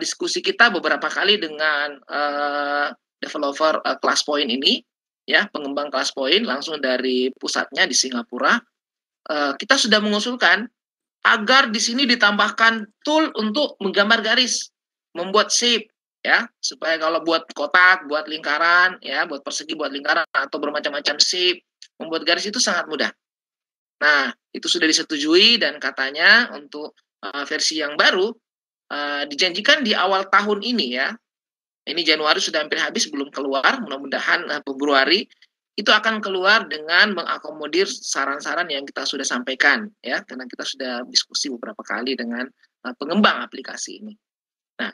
diskusi kita beberapa kali dengan developer ClassPoint ini, ya, pengembang ClassPoint langsung dari pusatnya di Singapura, kita sudah mengusulkan agar di sini ditambahkan tool untuk menggambar garis, membuat shape, ya, supaya kalau buat kotak, buat lingkaran, ya, buat persegi, buat lingkaran atau bermacam-macam shape, membuat garis itu sangat mudah. Nah, itu sudah disetujui dan katanya untuk versi yang baru dijanjikan di awal tahun ini, ya. Ini Januari sudah hampir habis, belum keluar. Mudah-mudahan Februari itu akan keluar dengan mengakomodir saran-saran yang kita sudah sampaikan, ya, karena kita sudah diskusi beberapa kali dengan pengembang aplikasi ini. Nah,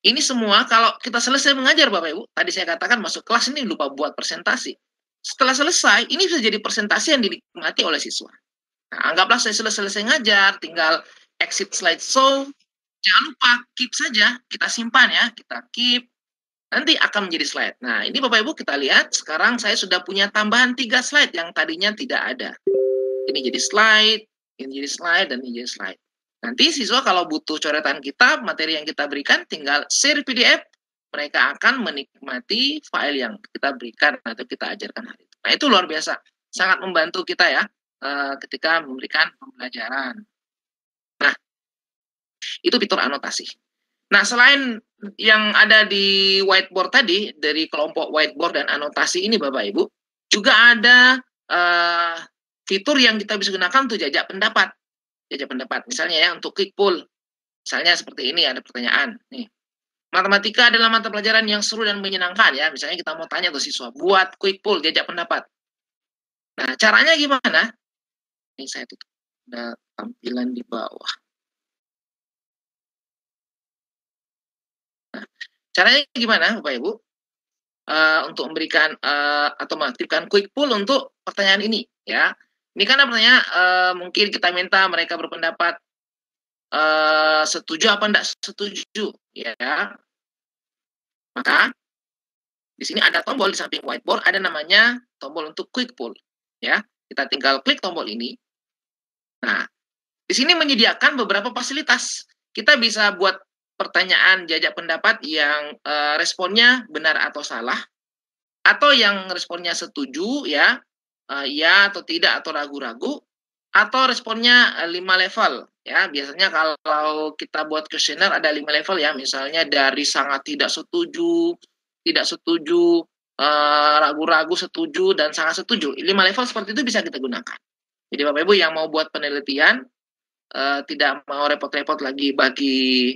ini semua kalau kita selesai mengajar Bapak Ibu, tadi saya katakan masuk kelas ini lupa buat presentasi. Setelah selesai, ini bisa jadi presentasi yang dinikmati oleh siswa. Nah, anggaplah saya selesai ngajar, tinggal exit slideshow, jangan lupa keep saja, kita simpan ya, kita keep, nanti akan menjadi slide. Nah, ini Bapak Ibu kita lihat, sekarang saya sudah punya tambahan 3 slide yang tadinya tidak ada. Ini jadi slide, ini jadi slide, dan ini jadi slide. Nanti siswa kalau butuh coretan kita, materi yang kita berikan, tinggal share PDF, mereka akan menikmati file yang kita berikan atau kita ajarkan hari itu. Nah, itu luar biasa. Sangat membantu kita ya ketika memberikan pembelajaran. Nah, itu fitur anotasi. Nah, selain yang ada di whiteboard tadi, dari kelompok whiteboard dan anotasi ini Bapak Ibu, juga ada fitur yang kita bisa gunakan untuk jajak pendapat. Jajak pendapat, misalnya ya untuk quick poll. Misalnya seperti ini, ada pertanyaan. Nih, matematika adalah mata pelajaran yang seru dan menyenangkan ya. Misalnya kita mau tanya ke siswa, buat quick poll, jajak pendapat. Nah, caranya gimana? Ini saya tutup. Ada tampilan di bawah. Nah, caranya gimana Bapak Ibu? Untuk memberikan atau mengaktifkan quick poll untuk pertanyaan ini ya. Ini kan pertanyaan mungkin kita minta mereka berpendapat setuju apa enggak setuju ya. Maka di sini ada tombol di samping whiteboard, ada namanya tombol untuk quick poll ya. Kita tinggal klik tombol ini. Nah, di sini menyediakan beberapa fasilitas. Kita bisa buat pertanyaan jajak pendapat yang responnya benar atau salah, atau yang responnya setuju ya, ya atau tidak atau ragu-ragu, atau responnya 5 level ya. Biasanya kalau kita buat kuesioner ada 5 level ya, misalnya dari sangat tidak setuju, ragu-ragu, setuju, dan sangat setuju. 5 level seperti itu bisa kita gunakan. Jadi Bapak Ibu yang mau buat penelitian tidak mau repot-repot lagi bagi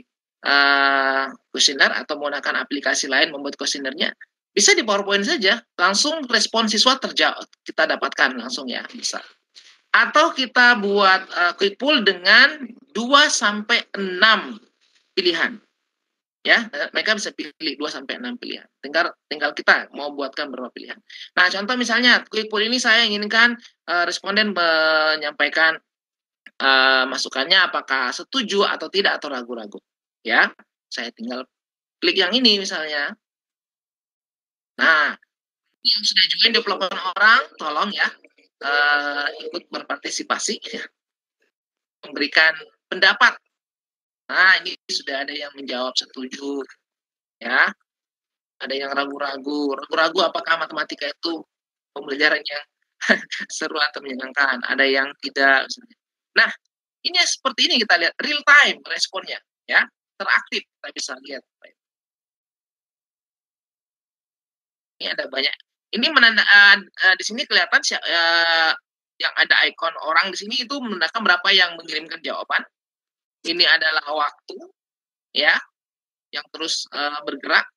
kuesioner atau menggunakan aplikasi lain membuat kuesionernya, bisa di PowerPoint saja, langsung respon siswa kita dapatkan langsung ya, bisa. Atau kita buat quick poll dengan 2-6 pilihan. Ya, mereka bisa pilih 2-6 pilihan. Tinggal kita mau buatkan berapa pilihan. Nah, contoh misalnya quick poll ini saya inginkan responden menyampaikan masukannya apakah setuju atau tidak atau ragu-ragu. Ya, saya tinggal klik yang ini misalnya. Nah, yang sudah join 28 orang, tolong ya ikut berpartisipasi, ya, memberikan pendapat. Nah, ini sudah ada yang menjawab setuju, ya. Ada yang ragu-ragu. Ragu-ragu apakah matematika itu pembelajaran yang seru atau menyenangkan. Ada yang tidak. Nah, ini seperti ini kita lihat real time responnya, ya, teraktif kita bisa lihat. Ini ada banyak. Ini di sini kelihatan yang ada ikon orang di sini itu menandakan berapa yang mengirimkan jawaban. Ini adalah waktu, ya, yang terus bergerak.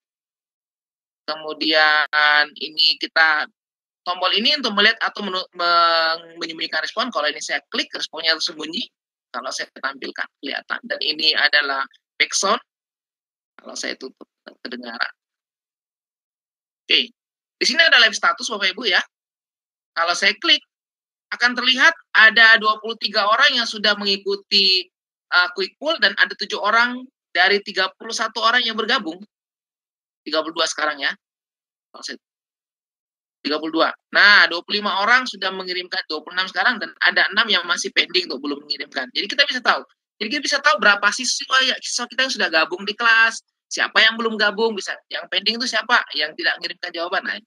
Kemudian ini kita tombol ini untuk melihat atau menyembunyikan respon. Kalau ini saya klik, responnya tersembunyi. Kalau saya tampilkan kelihatan. Dan ini adalah background. Kalau saya tutup kedengaran. Oke. Di sini ada live status Bapak Ibu ya. Kalau saya klik, akan terlihat ada 23 orang yang sudah mengikuti quick poll dan ada 7 orang dari 31 orang yang bergabung. 32 sekarang ya. 32. Nah, 25 orang sudah mengirimkan, 26 sekarang, dan ada 6 yang masih pending tuh, belum mengirimkan. Jadi kita bisa tahu. Jadi kita bisa tahu berapa siswa kita yang sudah gabung di kelas, siapa yang belum gabung, bisa yang pending itu siapa, yang tidak mengirimkan jawaban. Nah,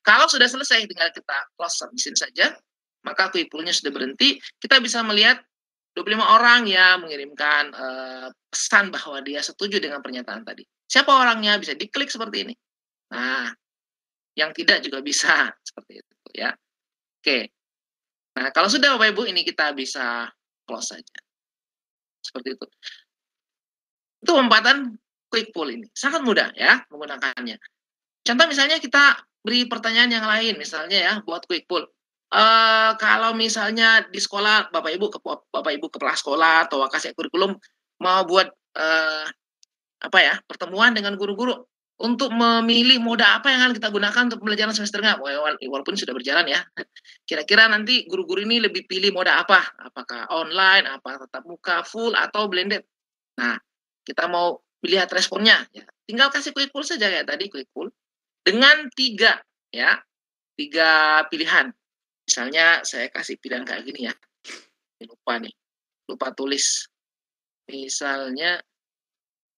kalau sudah selesai, tinggal kita close submission saja, maka quick pool-nya sudah berhenti. Kita bisa melihat 25 orang yang mengirimkan pesan bahwa dia setuju dengan pernyataan tadi. Siapa orangnya? Bisa diklik seperti ini. Nah, yang tidak juga bisa seperti itu ya. Oke. Nah, kalau sudah Bapak Ibu, ini kita bisa close saja. Seperti itu. Itu pemanfaatan quick poll ini. Sangat mudah ya menggunakannya. Contoh misalnya kita beri pertanyaan yang lain, misalnya ya buat quick poll. Kalau misalnya di sekolah Bapak Ibu kepala sekolah atau wakasek kurikulum mau buat pertemuan dengan guru-guru untuk memilih moda apa yang akan kita gunakan untuk pembelajaran semesternya, walaupun sudah berjalan ya. Kira-kira nanti guru-guru ini lebih pilih moda apa? Apakah online, apa tatap muka, full, atau blended? Nah, kita mau lihat responnya. Ya. Tinggal kasih quick poll saja kayak tadi, quick poll. Dengan 3 pilihan. Misalnya saya kasih pilihan kayak gini ya. Lupa tulis. Misalnya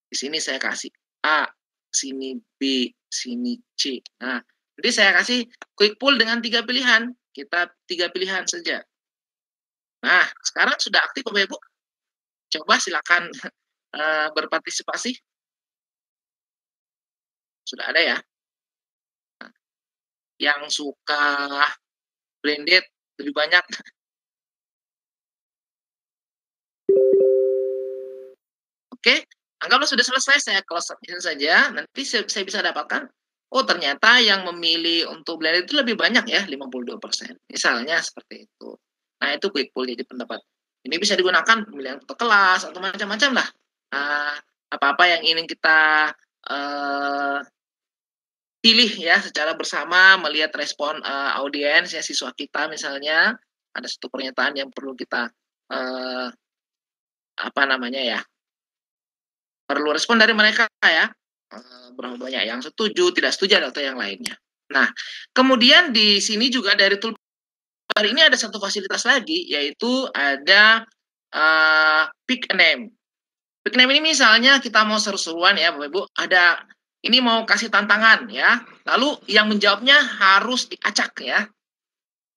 di sini saya kasih A, sini B, sini C. Nah, jadi saya kasih quick poll dengan 3 pilihan. Kita 3 pilihan saja. Nah, sekarang sudah aktif Bapak Ibu. Coba silakan berpartisipasi. Sudah ada ya. Nah, yang suka blended lebih banyak. Oke, anggaplah sudah selesai, saya close submission saja. Nanti saya bisa dapatkan, oh ternyata yang memilih untuk blended itu lebih banyak ya, 52%. Misalnya seperti itu. Nah, itu quick poll jadi pendapat. Ini bisa digunakan pemilihan foto kelas atau macam-macam lah. Apa-apa yang ingin kita pilih ya secara bersama, melihat respon audiens ya, siswa kita misalnya. Ada satu pernyataan yang perlu kita perlu respon dari mereka ya, berapa banyak yang setuju, tidak setuju, atau yang lainnya. Nah, kemudian di sini juga dari toolbar ini ada satu fasilitas lagi, yaitu ada pick a name. Pick a name ini misalnya kita mau seru-seruan ya Bapak Ibu, ini mau kasih tantangan ya, lalu yang menjawabnya harus diacak ya,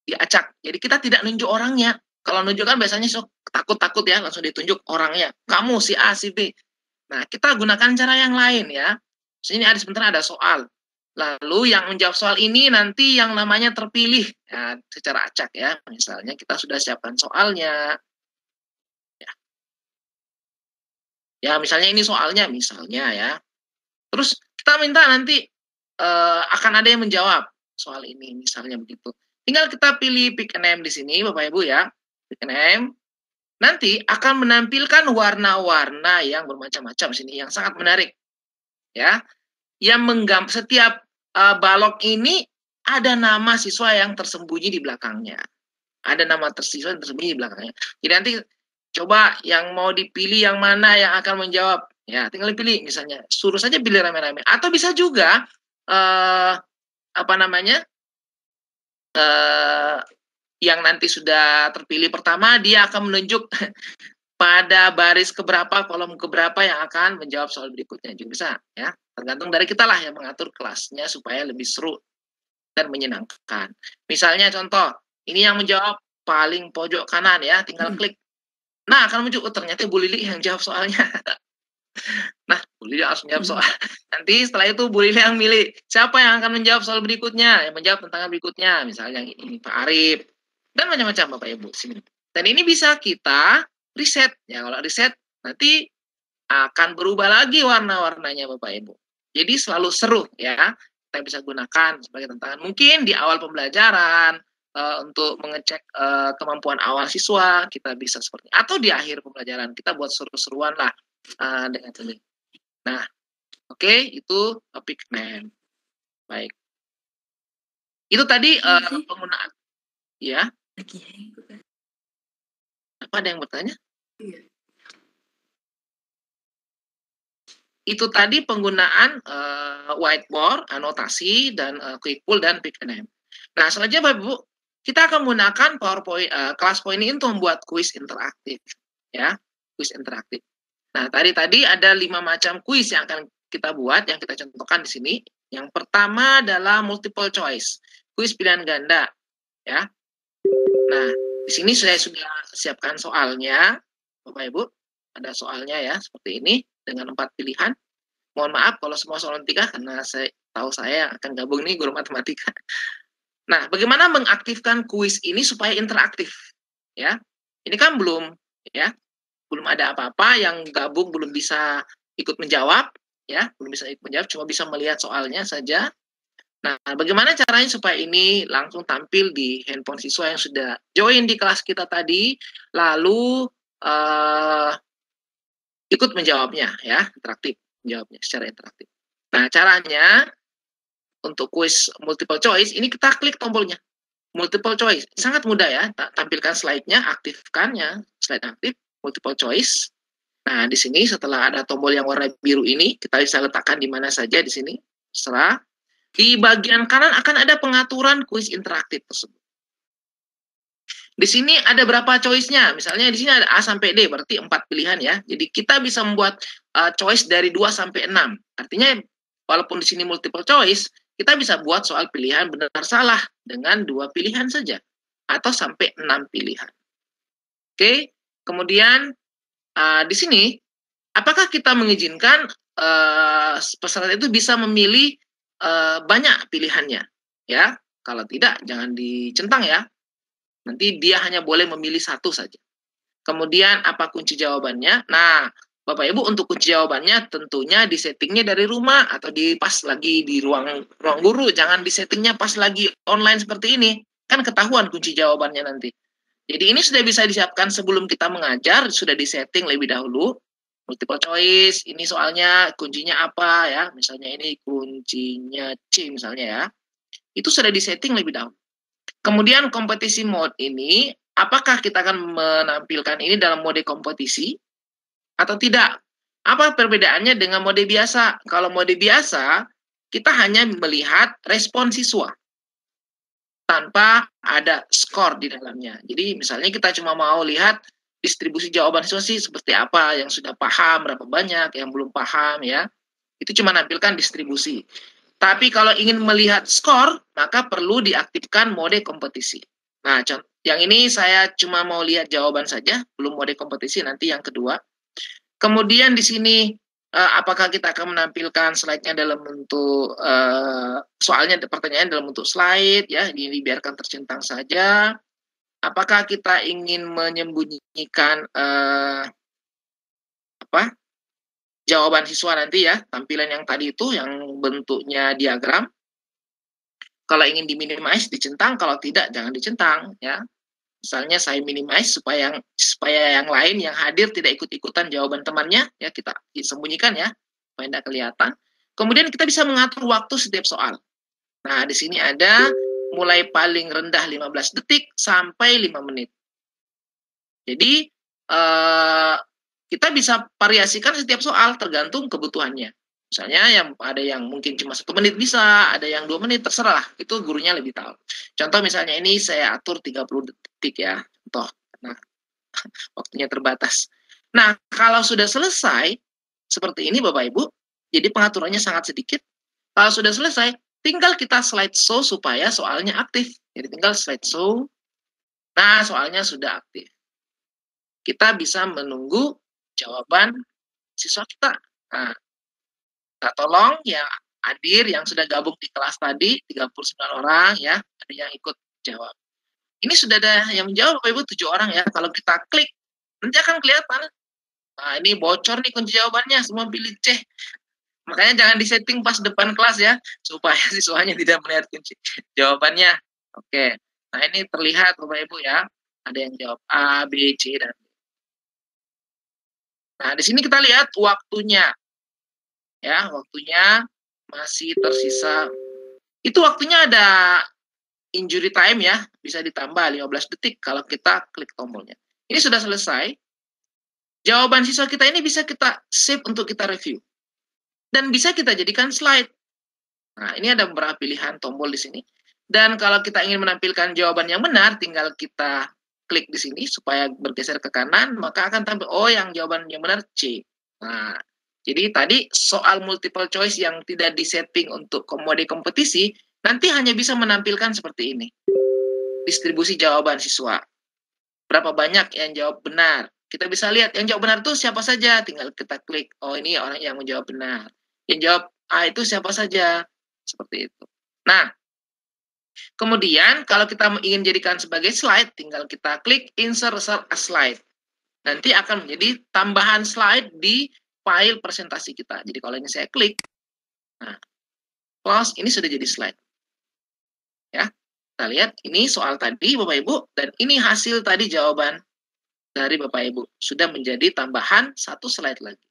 diacak. Jadi kita tidak nunjuk orangnya. Kalau nunjuk kan biasanya takut-takut ya, langsung ditunjuk orangnya. Kamu si A, si B. Nah, kita gunakan cara yang lain ya. Sini sebentar ada soal. Lalu yang menjawab soal ini nanti yang namanya terpilih ya, secara acak ya. Misalnya kita sudah siapkan soalnya. Ya, misalnya ini soalnya misalnya ya. Terus kita minta nanti akan ada yang menjawab soal ini misalnya begitu. Tinggal kita pilih pick a name di sini Bapak Ibu ya. Pick a name. Nanti akan menampilkan warna-warna yang bermacam-macam sini yang sangat menarik. Ya. Yang setiap balok ini ada nama siswa yang tersembunyi di belakangnya. Ada nama siswa yang tersembunyi di belakangnya. Jadi nanti coba yang mau dipilih yang mana yang akan menjawab. Ya, tinggal pilih misalnya. Suruh saja pilih rame-rame. Atau bisa juga yang nanti sudah terpilih pertama, dia akan menunjuk pada baris keberapa, kolom keberapa yang akan menjawab soal berikutnya juga bisa ya. Tergantung dari kita lah yang mengatur kelasnya supaya lebih seru dan menyenangkan. Misalnya contoh, ini yang menjawab paling pojok kanan ya, tinggal klik. Nah, akan muncul ternyata Bu Lili yang jawab soalnya. Nah, Bu Lili harus menjawab soal. Nanti setelah itu Bu Lili yang milih siapa yang akan menjawab soal berikutnya, yang menjawab tantangan berikutnya, misalnya ini Pak Arif dan macam-macam Bapak Ibu sini. Dan ini bisa kita riset ya. Kalau riset nanti akan berubah lagi warna-warnanya Bapak Ibu. Jadi selalu seru ya. Kita bisa gunakan sebagai tantangan. Mungkin di awal pembelajaran untuk mengecek kemampuan awal siswa kita bisa seperti atau di akhir pembelajaran kita buat seru-seruan lah dengan ini. Nah, oke, itu topik name. Baik. Itu tadi penggunaan. Ya. Apa ada yang bertanya? itu tadi penggunaan whiteboard, anotasi, dan quick pull dan pick and name. Nah, selanjutnya Bapak Ibu, kita akan menggunakan PowerPoint, kelas point ini untuk membuat kuis interaktif, ya, kuis interaktif. Nah, tadi ada 5 macam kuis yang akan kita buat, yang kita contohkan di sini. Yang pertama adalah multiple choice, kuis pilihan ganda, ya. Nah, di sini saya sudah siapkan soalnya, Bapak Ibu. Ada soalnya ya, seperti ini, dengan 4 pilihan. Mohon maaf kalau semua soal 3, karena saya tahu saya akan gabung nih guru matematika. Nah, bagaimana mengaktifkan kuis ini supaya interaktif? Ya, ini kan belum ada apa-apa, yang gabung belum bisa ikut menjawab, ya, belum bisa ikut menjawab, cuma bisa melihat soalnya saja. Nah, bagaimana caranya supaya ini langsung tampil di handphone siswa yang sudah join di kelas kita tadi, lalu ikut menjawabnya, ya, interaktif, menjawabnya secara interaktif. Nah, caranya untuk kuis multiple choice, ini kita klik tombolnya. Multiple choice, sangat mudah ya, tampilkan slide-nya, aktifkannya, slide aktif, multiple choice. Nah, di sini setelah ada tombol yang warna biru ini, kita bisa letakkan di mana saja di sini, terserah. Di bagian kanan akan ada pengaturan kuis interaktif tersebut. Di sini ada berapa choice-nya? Misalnya di sini ada A sampai D, berarti 4 pilihan ya. Jadi kita bisa membuat choice dari 2 sampai 6. Artinya walaupun di sini multiple choice, kita bisa buat soal pilihan benar salah dengan 2 pilihan saja atau sampai 6 pilihan. Oke, kemudian di sini apakah kita mengizinkan peserta itu bisa memilih banyak pilihannya? Ya, kalau tidak jangan dicentang ya. Nanti dia hanya boleh memilih satu saja. Kemudian apa kunci jawabannya? Nah, Bapak Ibu, untuk kunci jawabannya tentunya disettingnya dari rumah atau pas lagi di ruang guru. Jangan disettingnya pas lagi online seperti ini. Kan ketahuan kunci jawabannya nanti. Jadi ini sudah bisa disiapkan sebelum kita mengajar, sudah disetting lebih dahulu. Multiple choice, ini soalnya kuncinya apa ya? Misalnya ini kuncinya C misalnya ya. Itu sudah disetting lebih dahulu. Kemudian kompetisi mode ini, apakah kita akan menampilkan ini dalam mode kompetisi atau tidak? Apa perbedaannya dengan mode biasa? Kalau mode biasa, kita hanya melihat respon siswa tanpa ada skor di dalamnya. Jadi misalnya kita cuma mau lihat distribusi jawaban siswa sih seperti apa, yang sudah paham berapa banyak, yang belum paham ya. Itu cuma nampilkan distribusi. Tapi kalau ingin melihat skor, maka perlu diaktifkan mode kompetisi. Nah, yang ini saya cuma mau lihat jawaban saja, belum mode kompetisi, nanti yang kedua. Kemudian di sini, apakah kita akan menampilkan slide-nya dalam bentuk, soalnya pertanyaan dalam bentuk slide, ya, ini biarkan tercentang saja. Apakah kita ingin menyembunyikan, jawaban siswa nanti ya, tampilan yang tadi itu yang bentuknya diagram. Kalau ingin diminimize dicentang, kalau tidak jangan dicentang ya. Misalnya saya minimize supaya yang lain yang hadir tidak ikut-ikutan jawaban temannya ya, kita sembunyikan ya supaya tidak kelihatan. Kemudian kita bisa mengatur waktu setiap soal. Nah, di sini ada mulai paling rendah 15 detik sampai 5 menit. Jadi kita bisa variasikan setiap soal tergantung kebutuhannya. Misalnya ada yang mungkin cuma 1 menit bisa, ada yang 2 menit, terserah. Itu gurunya lebih tahu. Contoh misalnya ini saya atur 30 detik ya. Contoh, karena waktunya terbatas. Nah, kalau sudah selesai, seperti ini Bapak Ibu, jadi pengaturannya sangat sedikit. Kalau sudah selesai, tinggal kita slideshow supaya soalnya aktif. Jadi tinggal slideshow. Nah, soalnya sudah aktif. Kita bisa menunggu jawaban siswa kita. Nah, kita tolong yang hadir, yang sudah gabung di kelas tadi, 39 orang ya, ada yang ikut jawab. Ini sudah ada yang menjawab, Bapak Ibu, 7 orang ya. Kalau kita klik, nanti akan kelihatan. Nah, ini bocor nih kunci jawabannya, semua pilih C. Makanya jangan disetting pas depan kelas ya, supaya siswanya tidak melihat kunci jawabannya. Oke, nah ini terlihat Bapak Ibu ya, ada yang jawab A, B, C, dan D. Nah, di sini kita lihat waktunya. Ya, waktunya masih tersisa. Itu waktunya ada injury time ya, bisa ditambah 15 detik kalau kita klik tombolnya. Ini sudah selesai. Jawaban siswa kita ini bisa kita save untuk kita review. dan bisa kita jadikan slide. Nah, ini ada beberapa pilihan tombol di sini. Dan kalau kita ingin menampilkan jawaban yang benar, tinggal kita klik di sini supaya bergeser ke kanan, maka akan tampil, oh yang jawaban yang benar C. Nah, jadi tadi soal multiple choice yang tidak disetting untuk mode kompetisi, nanti hanya bisa menampilkan seperti ini. Distribusi jawaban siswa. Berapa banyak yang jawab benar. Kita bisa lihat yang jawab benar itu siapa saja. Tinggal kita klik, oh ini orang yang menjawab benar. Yang jawab A itu siapa saja. Seperti itu. Nah, kemudian kalau kita ingin jadikan sebagai slide, tinggal kita klik insert a slide. Nanti akan menjadi tambahan slide di file presentasi kita. Jadi kalau ini saya klik, nah, close, ini sudah jadi slide. Ya, kita lihat ini soal tadi Bapak Ibu, dan ini hasil tadi jawaban dari Bapak Ibu. Sudah menjadi tambahan satu slide lagi.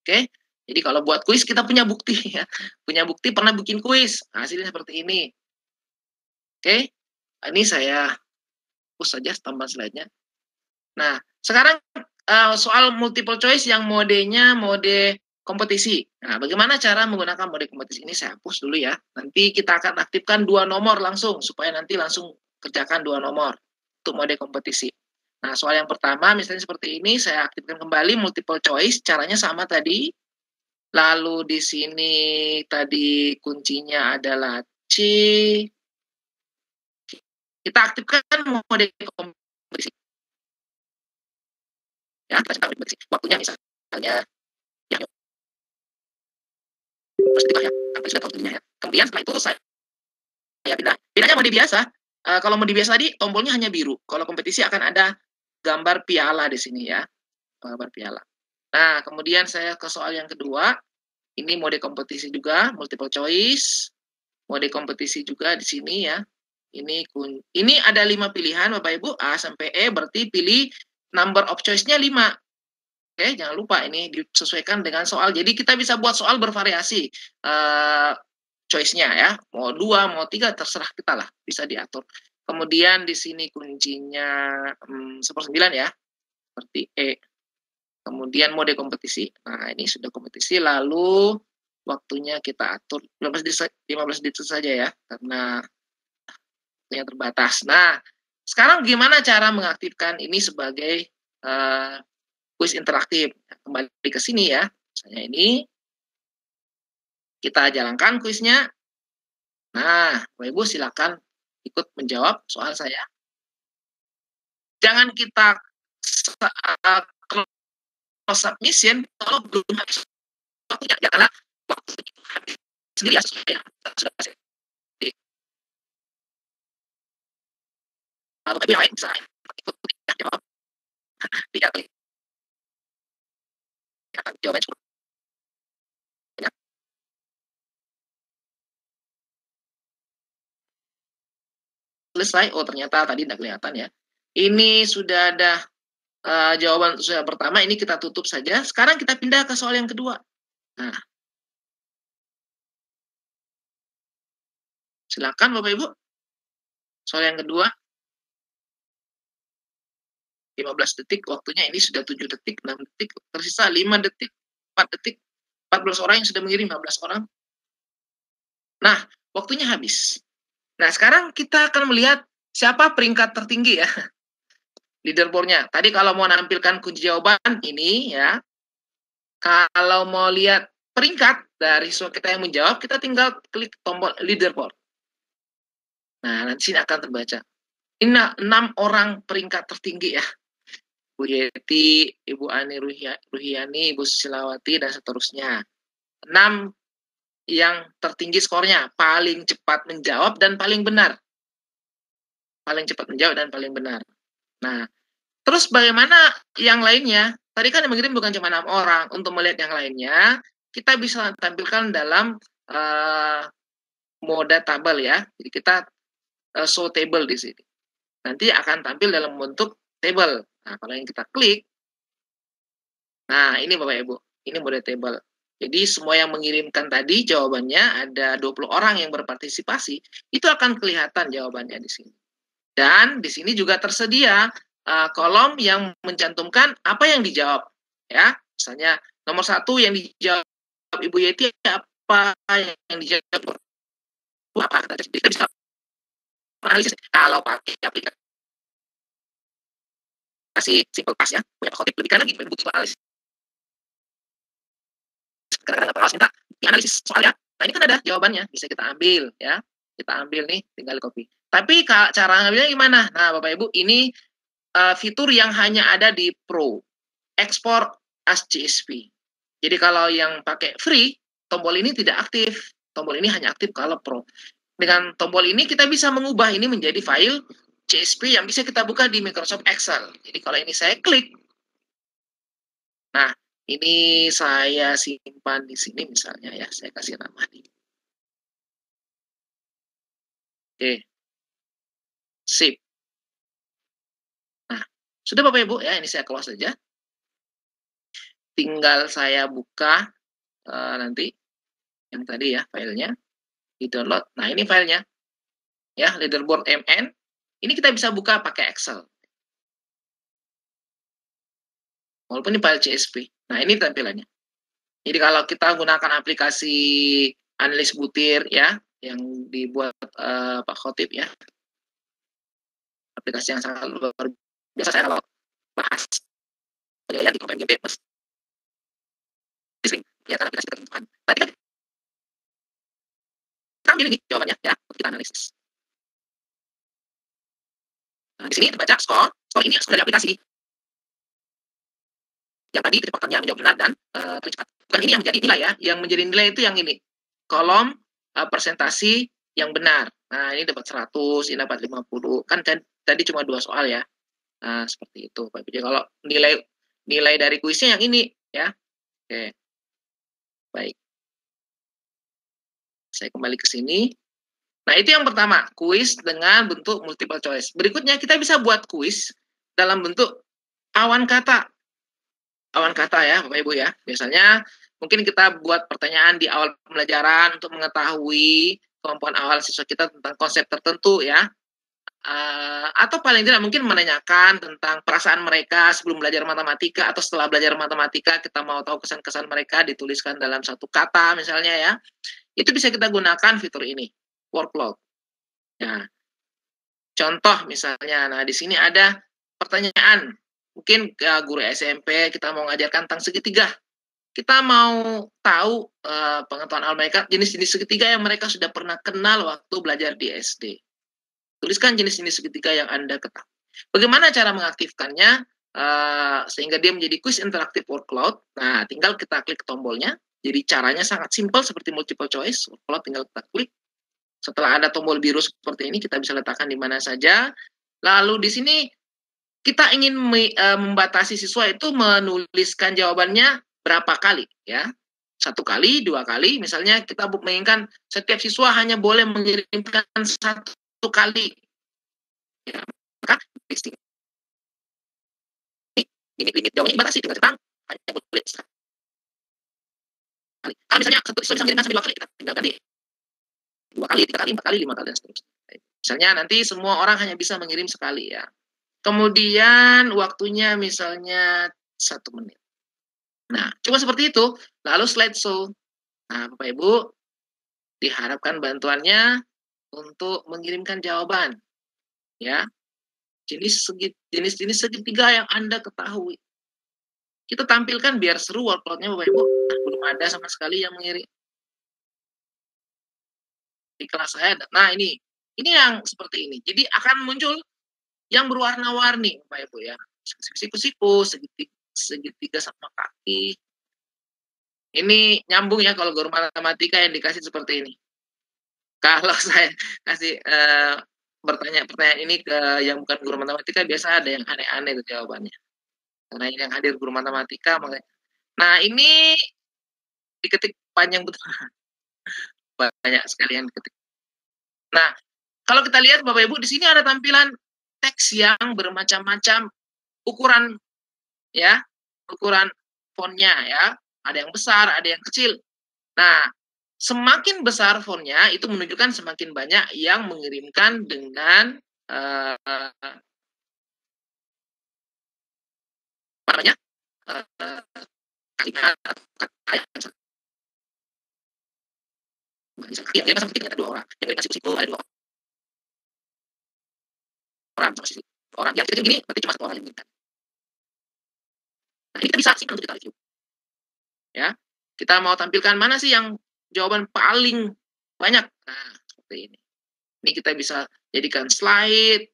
Oke, jadi kalau buat kuis kita punya bukti ya. Punya bukti pernah bikin kuis. Hasilnya seperti ini. Oke, ini saya hapus saja tambahan slide-nya. Nah, sekarang soal multiple choice yang modenya mode kompetisi. Nah, bagaimana cara menggunakan mode kompetisi ini? Saya hapus dulu ya. Nanti kita akan aktifkan 2 nomor langsung, supaya nanti langsung kerjakan 2 nomor untuk mode kompetisi. Nah, soal yang pertama, misalnya seperti ini, saya aktifkan kembali multiple choice. Caranya sama tadi. Lalu di sini tadi kuncinya adalah C. Kita aktifkan mode kompetisi. Ya, kita coba kompetisi. Waktunya misalnya ya, ya, sampai sudah waktunya ya. Kemudian setelah itu saya pindah. Pindahnya mode biasa. Kalau mode biasa tadi tombolnya hanya biru. Kalau kompetisi akan ada gambar piala di sini ya. Gambar piala. Nah, kemudian saya ke soal yang kedua. Ini mode kompetisi juga, multiple choice. Mode kompetisi juga di sini ya. Ini ada 5 pilihan Bapak Ibu, A sampai E, berarti pilih number of choice-nya 5. Oke, jangan lupa ini disesuaikan dengan soal. Jadi kita bisa buat soal bervariasi choice-nya ya. Mau 2, mau 3, terserah kita lah, bisa diatur. Kemudian di sini kuncinya 9 ya, seperti E. Kemudian mode kompetisi. Nah, ini sudah kompetisi. Lalu waktunya kita atur 15 detik saja ya, karena yang terbatas. Nah, sekarang gimana cara mengaktifkan ini sebagai kuis interaktif? Kembali ke sini ya. Misalnya ini. Kita jalankan kuisnya. Nah, Bapak Ibu silakan ikut menjawab soal saya. Jangan kita submission kalau belum habis waktunya, karena waktu itu habis sendiri ya, sudah pasti. Tapi yang lain bisa ikut jawab, tidak klik jawabannya cukup banyak. Selesai. Oh, ternyata tadi tidak kelihatan ya. Ini sudah ada jawaban soal pertama. Ini kita tutup saja. Sekarang kita pindah ke soal yang kedua. Nah, silakan Bapak Ibu. Soal yang kedua. 15 detik, waktunya ini sudah 7 detik, 6 detik, tersisa 5 detik, 4 detik, 14 orang yang sudah mengirim, 15 orang. Nah, waktunya habis. Nah, sekarang kita akan melihat siapa peringkat tertinggi ya. Leaderboard-nya. Tadi kalau mau nampilkan kunci jawaban ini ya, kalau mau lihat peringkat dari siswa kita yang menjawab, kita tinggal klik tombol leaderboard. Nah, nanti sini akan terbaca. Ini 6 orang peringkat tertinggi ya. Bu Yeti, Ibu Ani Ruhiani, Ibu Silawati, dan seterusnya. 6 yang tertinggi skornya, paling cepat menjawab dan paling benar. Paling cepat menjawab dan paling benar. Nah, terus bagaimana yang lainnya? Tadi kan yang mengirim bukan cuma 6 orang. Untuk melihat yang lainnya, kita bisa tampilkan dalam mode tabel ya. Jadi kita show table di sini. Nanti akan tampil dalam bentuk table. Nah, kalau yang kita klik, nah ini Bapak Ibu, ini mode table. Jadi semua yang mengirimkan tadi jawabannya, ada 20 orang yang berpartisipasi, itu akan kelihatan jawabannya di sini. Dan di sini juga tersedia kolom yang mencantumkan apa yang dijawab. Ya, misalnya Nomor 1 yang dijawab Ibu Yeti apa, yang dijawab apa? Kita bisa analisis kalau pakai aplikasi Simple Past ya, punya Pak Khotib lebih kan lagi butuh analisis. Karena Pak minta dianalisis soalnya. Nah ini kan ada jawabannya, bisa kita ambil ya. Kita ambil nih, tinggal copy. Tapi cara ngambilnya gimana? Nah Bapak Ibu, ini fitur yang hanya ada di Pro, Export as CSV. Jadi kalau yang pakai free, tombol ini tidak aktif. Tombol ini hanya aktif kalau Pro. Dengan tombol ini kita bisa mengubah ini menjadi file CSV yang bisa kita buka di Microsoft Excel. Jadi kalau ini saya klik, nah ini saya simpan di sini misalnya ya, saya kasih nama nih. Oke, sip. Nah, sudah Bapak Ibu ya, ini saya close saja. Tinggal saya buka nanti yang tadi ya filenya, di download. Nah ini filenya ya, leaderboard MN. Ini kita bisa buka pakai Excel. Walaupun ini file CSV. Nah ini tampilannya. Jadi kalau kita gunakan aplikasi analis butir ya, yang dibuat Pak Khotib ya, aplikasi yang sangat luar biasa. Saya kalau bahas ya di KPMG sering ya, aplikasi tertentu. Tadi kan kita ambil ini jawabannya ya, kita analisis. Nah, di sini terbaca skor ini skor dari aplikasi. Yang tadi kecepatan menjawab benar dan cepat. Bukan ini yang menjadi nilai ya, yang menjadi nilai itu yang ini. Kolom presentasi yang benar. Nah, ini dapat 100, ini dapat 50. Kan tadi cuma 2 soal ya. Nah, seperti itu. Jadi kalau nilai dari kuisnya yang ini ya. Oke. Baik. Saya kembali ke sini. Nah, itu yang pertama, kuis dengan bentuk multiple choice. Berikutnya kita bisa buat kuis dalam bentuk awan kata. Awan kata ya, Bapak Ibu ya. Biasanya mungkin kita buat pertanyaan di awal pembelajaran untuk mengetahui kemampuan awal siswa kita tentang konsep tertentu ya. Atau paling tidak mungkin menanyakan tentang perasaan mereka sebelum belajar matematika atau setelah belajar matematika, kita mau tahu kesan-kesan mereka dituliskan dalam satu kata misalnya ya. Itu bisa kita gunakan fitur ini, workload. Nah, contoh misalnya, nah di sini ada pertanyaan. Mungkin guru SMP kita mau ngajarkan tentang segitiga. Kita mau tahu pengetahuan awal mereka, jenis-jenis segitiga yang mereka sudah pernah kenal waktu belajar di SD. Tuliskan jenis-jenis segitiga yang Anda ketahui. Bagaimana cara mengaktifkannya sehingga dia menjadi quiz interaktif workload? Nah, tinggal kita klik tombolnya. Jadi caranya sangat simpel seperti multiple choice. Workload tinggal kita klik. Setelah ada tombol biru seperti ini, kita bisa letakkan di mana saja. Lalu di sini kita ingin membatasi siswa itu menuliskan jawabannya berapa kali ya. 1 kali, 2 kali. Misalnya kita menginginkan setiap siswa hanya boleh mengirimkan 1 kali. Ya, maka ini limit jawabannya dibatasi dengan tentang hanya boleh sekali. Misalnya satu siswa bisa mengirimkan sampai 2 kali, kita tinggal ganti 2 kali, 3 kali, 4 kali, 5 kali dan seterusnya. Misalnya nanti semua orang hanya bisa mengirim sekali ya. Kemudian waktunya misalnya 1 menit. Nah, coba seperti itu. Lalu slideshow. Nah, Bapak Ibu, diharapkan bantuannya untuk mengirimkan jawaban. Ya, jenis segitiga yang Anda ketahui. Kita tampilkan biar seru workload-nya Bapak Ibu. Nah, belum ada sama sekali yang mengirim. Di kelas saya, nah ini yang seperti ini. Jadi akan muncul yang berwarna-warni Bapak Ibu ya. Siku-siku, segitiga sama kaki. Ini nyambung ya kalau guru matematika yang dikasih seperti ini. Kalau saya kasih bertanya pertanyaan ini ke yang bukan guru matematika, biasa ada yang aneh-aneh itu jawabannya. Karena ini yang hadir guru matematika, makanya. Nah ini diketik panjang betul. Banyak sekali yang diketik. Nah, kalau kita lihat Bapak Ibu, di sini ada tampilan teks yang bermacam-macam ukuran ya, ukuran fontnya ya. Ada yang besar, ada yang kecil. Nah, semakin besar fontnya itu menunjukkan semakin banyak yang mengirimkan dengan kalimat atau kata yang ya, dia pasang titik ada 2 orang, yang mengirimkan siku ada 2 orang, orang yang kecil gini berarti cuma 1 orang yang mengirimkan. Nah, ini kita bisa simpan untuk kita review. Ya, kita mau tampilkan mana sih yang jawaban paling banyak. Nah, seperti ini. Ini kita bisa jadikan slide,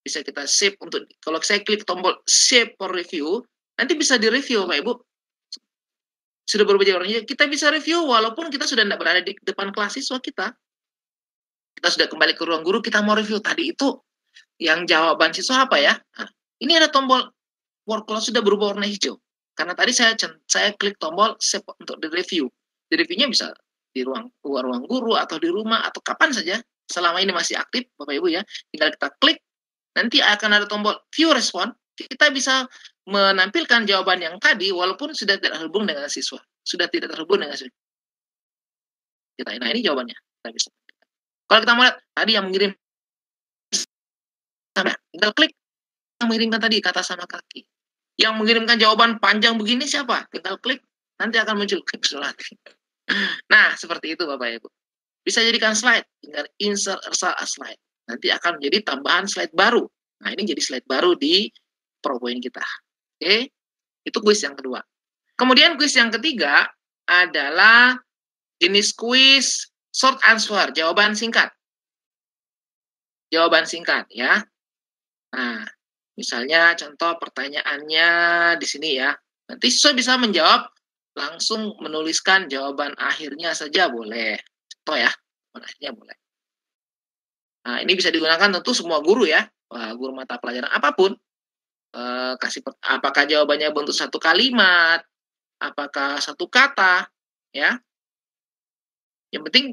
bisa kita save untuk, kalau saya klik tombol save for review, nanti bisa direview Bapak Ibu. Sudah berubah orangnya, kita bisa review walaupun kita sudah tidak berada di depan kelas siswa kita. Kita sudah kembali ke ruang guru, kita mau review tadi itu yang jawaban siswa apa ya? Nah, ini ada tombol work kalau sudah berubah warna hijau. Karena tadi saya klik tombol save untuk di-review. Di-reviewnya bisa di ruang guru atau di rumah atau kapan saja. Selama ini masih aktif, Bapak Ibu ya. Tinggal kita klik, nanti akan ada tombol view respon. Kita bisa menampilkan jawaban yang tadi walaupun sudah tidak terhubung dengan siswa. Sudah tidak terhubung dengan siswa. Nah, ini jawabannya. Kita bisa. Kalau kita mau lihat, tadi yang mengirim, tinggal klik yang mengirimkan tadi kata sama kaki. Yang mengirimkan jawaban panjang begini siapa? Tinggal klik, nanti akan muncul klik lagi. Nah, seperti itu Bapak Ibu. Bisa jadikan slide, tinggal insert a slide. Nanti akan menjadi tambahan slide baru. Nah, ini jadi slide baru di PowerPoint kita. Oke, itu kuis yang kedua. Kemudian kuis yang ketiga adalah jenis kuis short answer, jawaban singkat. Jawaban singkat ya. Nah, misalnya contoh pertanyaannya di sini ya. Nanti siswa bisa menjawab langsung menuliskan jawaban akhirnya saja boleh. Contoh ya, jawaban akhirnya boleh. Nah, ini bisa digunakan tentu semua guru ya. Guru mata pelajaran apapun. Apakah jawabannya bentuk satu kalimat, apakah satu kata, ya. Yang penting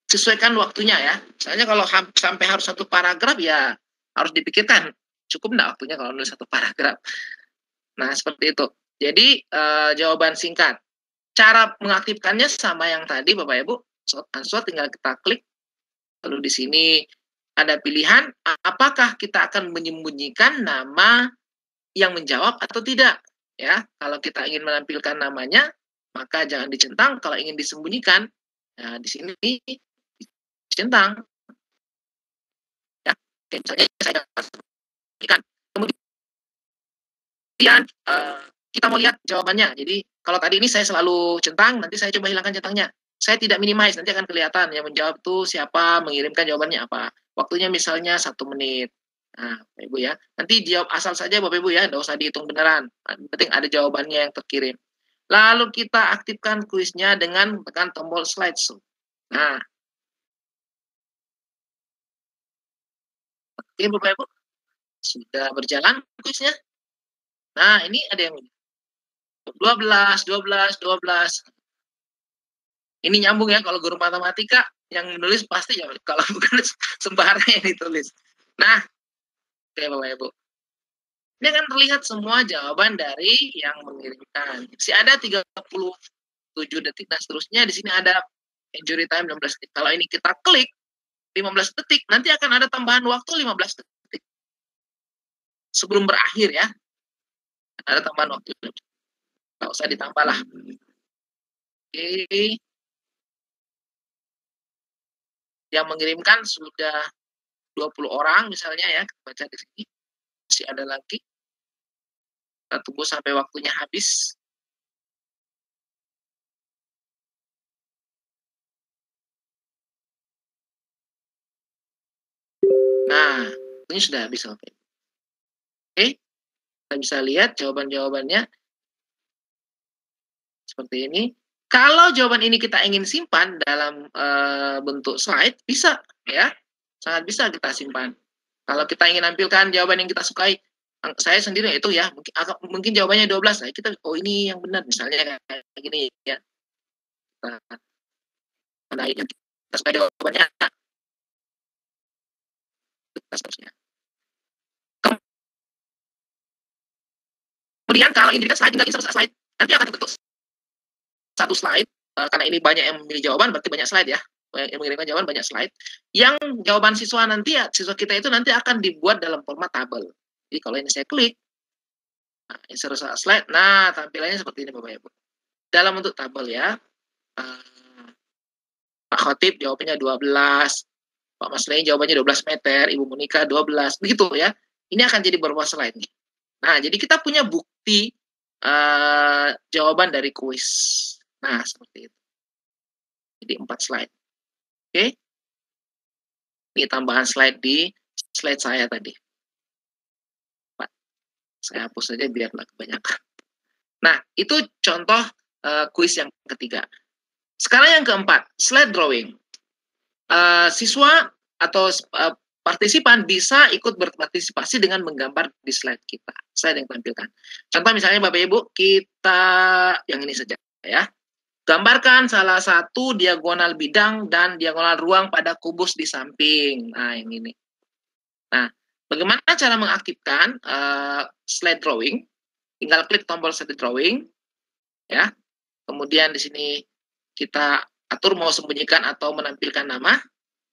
sesuaikan waktunya ya. Misalnya kalau sampai harus satu paragraf ya harus dipikirkan. Cukup enggak waktunya kalau nulis satu paragraf. Nah, seperti itu. Jadi jawaban singkat. Cara mengaktifkannya sama yang tadi Bapak Ibu. Short answer tinggal kita klik. Lalu di sini ada pilihan apakah kita akan menyembunyikan nama yang menjawab atau tidak. Ya, kalau kita ingin menampilkan namanya, maka jangan dicentang. Kalau ingin disembunyikan, nah di sini dicentang. Ya, misalnya saya ikan. Kemudian kita mau lihat jawabannya. Jadi kalau tadi ini saya selalu centang, nanti saya coba hilangkan centangnya. Saya tidak minimize, nanti akan kelihatan yang menjawab tuh siapa, mengirimkan jawabannya apa. Waktunya misalnya 1 menit. Nah, Bapak Ibu ya. Nanti jawab asal saja Bapak Ibu ya, tidak usah dihitung beneran. Yang penting ada jawabannya yang terkirim. Lalu kita aktifkan kuisnya dengan tekan tombol slideshow. Nah, oke Bapak Ibu. Sudah berjalan kuisnya. Nah, ini ada yang 12. Ini nyambung ya, kalau guru matematika yang menulis pasti ya, kalau bukan sembarang yang ditulis. Nah, oke Bapak Ibu. Ini akan terlihat semua jawaban dari yang mengirimkan. Masih ada 37 detik dan seterusnya. Di sini ada injury time 16 detik. Kalau ini kita klik 15 detik, nanti akan ada tambahan waktu 15 detik. Sebelum berakhir ya. Ada tambahan waktu. Nggak usah ditambah lah. Oke. Yang mengirimkan sudah 20 orang misalnya ya. Kita baca di sini. Masih ada lagi. Kita tunggu sampai waktunya habis. Nah, ini sudah habis. Oke, kita bisa lihat jawaban-jawabannya seperti ini. Kalau jawaban ini kita ingin simpan dalam bentuk slide, bisa ya, sangat bisa kita simpan. Kalau kita ingin nampilkan jawaban yang kita sukai, saya sendiri itu ya, mungkin jawabannya 12, nah kita, oh ini yang benar, misalnya kayak gini ya. Nah, ini kita sukai jawabannya. Seterusnya. Kemudian kalau ini kita slide, tinggal insert slide, nanti akan terbentuk satu slide, karena ini banyak yang memilih jawaban, berarti banyak slide ya. Yang mengirimkan jawaban banyak slide. Yang jawaban siswa nanti ya, siswa kita itu nanti akan dibuat dalam format tabel. Jadi kalau ini saya klik, Nah, insert slide. Nah, tampilannya seperti ini Bapak Ibu. Dalam bentuk tabel ya. Pak Khotib jawabannya 12, Pak Maslei jawabannya 12 meter, Ibu Monika 12, begitu ya. Ini akan jadi beberapa slide nih. Nah, jadi kita punya bukti jawaban dari kuis. Nah, seperti itu. Jadi 4 slide. Oke. Ini tambahan slide di slide saya tadi. Saya hapus saja biar nggak kebanyakan. Nah, itu contoh kuis yang ketiga. Sekarang yang keempat, slide drawing. Siswa atau partisipan bisa ikut berpartisipasi dengan menggambar di slide kita. Slide yang tampilkan. Contoh misalnya Bapak Ibu, kita yang ini saja ya. Gambarkan salah satu diagonal bidang dan diagonal ruang pada kubus di samping. Nah, yang ini. Nah, bagaimana cara mengaktifkan slide drawing? Tinggal klik tombol slide drawing, ya. Kemudian di sini kita atur mau sembunyikan atau menampilkan nama.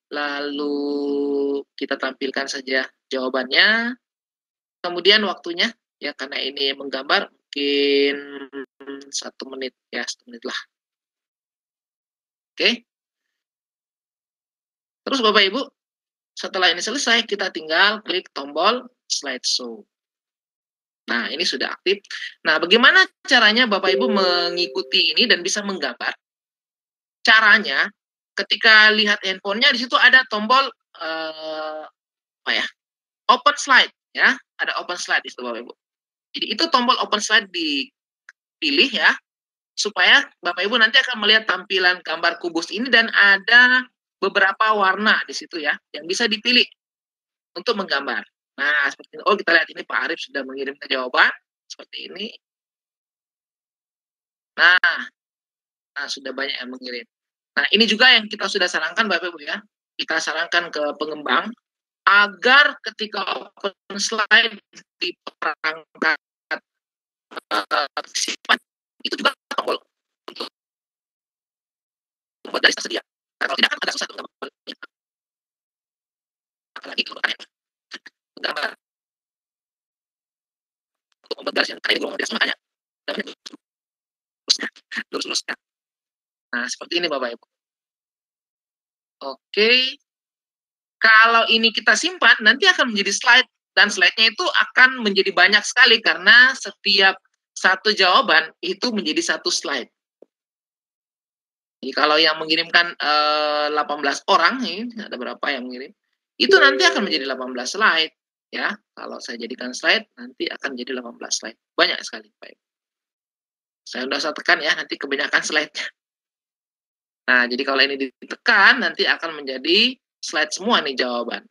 Lalu kita tampilkan saja jawabannya. Kemudian waktunya, ya karena ini menggambar mungkin 1 menit, ya 1 menit lah. Oke. Terus Bapak Ibu, setelah ini selesai, kita tinggal klik tombol slideshow. Nah, ini sudah aktif. Nah, bagaimana caranya Bapak Ibu mengikuti ini dan bisa menggambar? Caranya, ketika lihat handphonenya, di situ ada tombol open slide, ya. Ada open slide di situ Bapak Ibu. Jadi itu tombol open slide dipilih ya, supaya Bapak Ibu nanti akan melihat tampilan gambar kubus ini dan ada beberapa warna di situ ya, yang bisa dipilih untuk menggambar. Nah, seperti ini. Oh, kita lihat ini Pak Arif sudah mengirimkan jawaban seperti ini. Nah, sudah banyak yang mengirim. Nah, ini juga yang kita sudah sarankan Bapak Ibu ya. Kita sarankan ke pengembang agar ketika open slide di perangkat itu juga tombol untuk membuat garis tersedia. Nah, kalau tidak kan agak susah untuk gambarnya. Apalagi kalau ada gambar untuk membuat garis yang kayak di garis makanya lurus-lurusnya. Nah, seperti ini Bapak Ibu. Oke. Kalau ini kita simpan, nanti akan menjadi slide. Dan slide-nya itu akan menjadi banyak sekali karena setiap satu jawaban itu menjadi satu slide. Jadi kalau yang mengirimkan 18 orang, ini ada berapa yang mengirim, itu nanti akan menjadi 18 slide. Ya, kalau saya jadikan slide, nanti akan jadi 18 slide. Banyak sekali, Pak. Saya sudah tekan ya, nanti kebanyakan slide-nya. Nah, jadi kalau ini ditekan, nanti akan menjadi slide semua nih jawaban.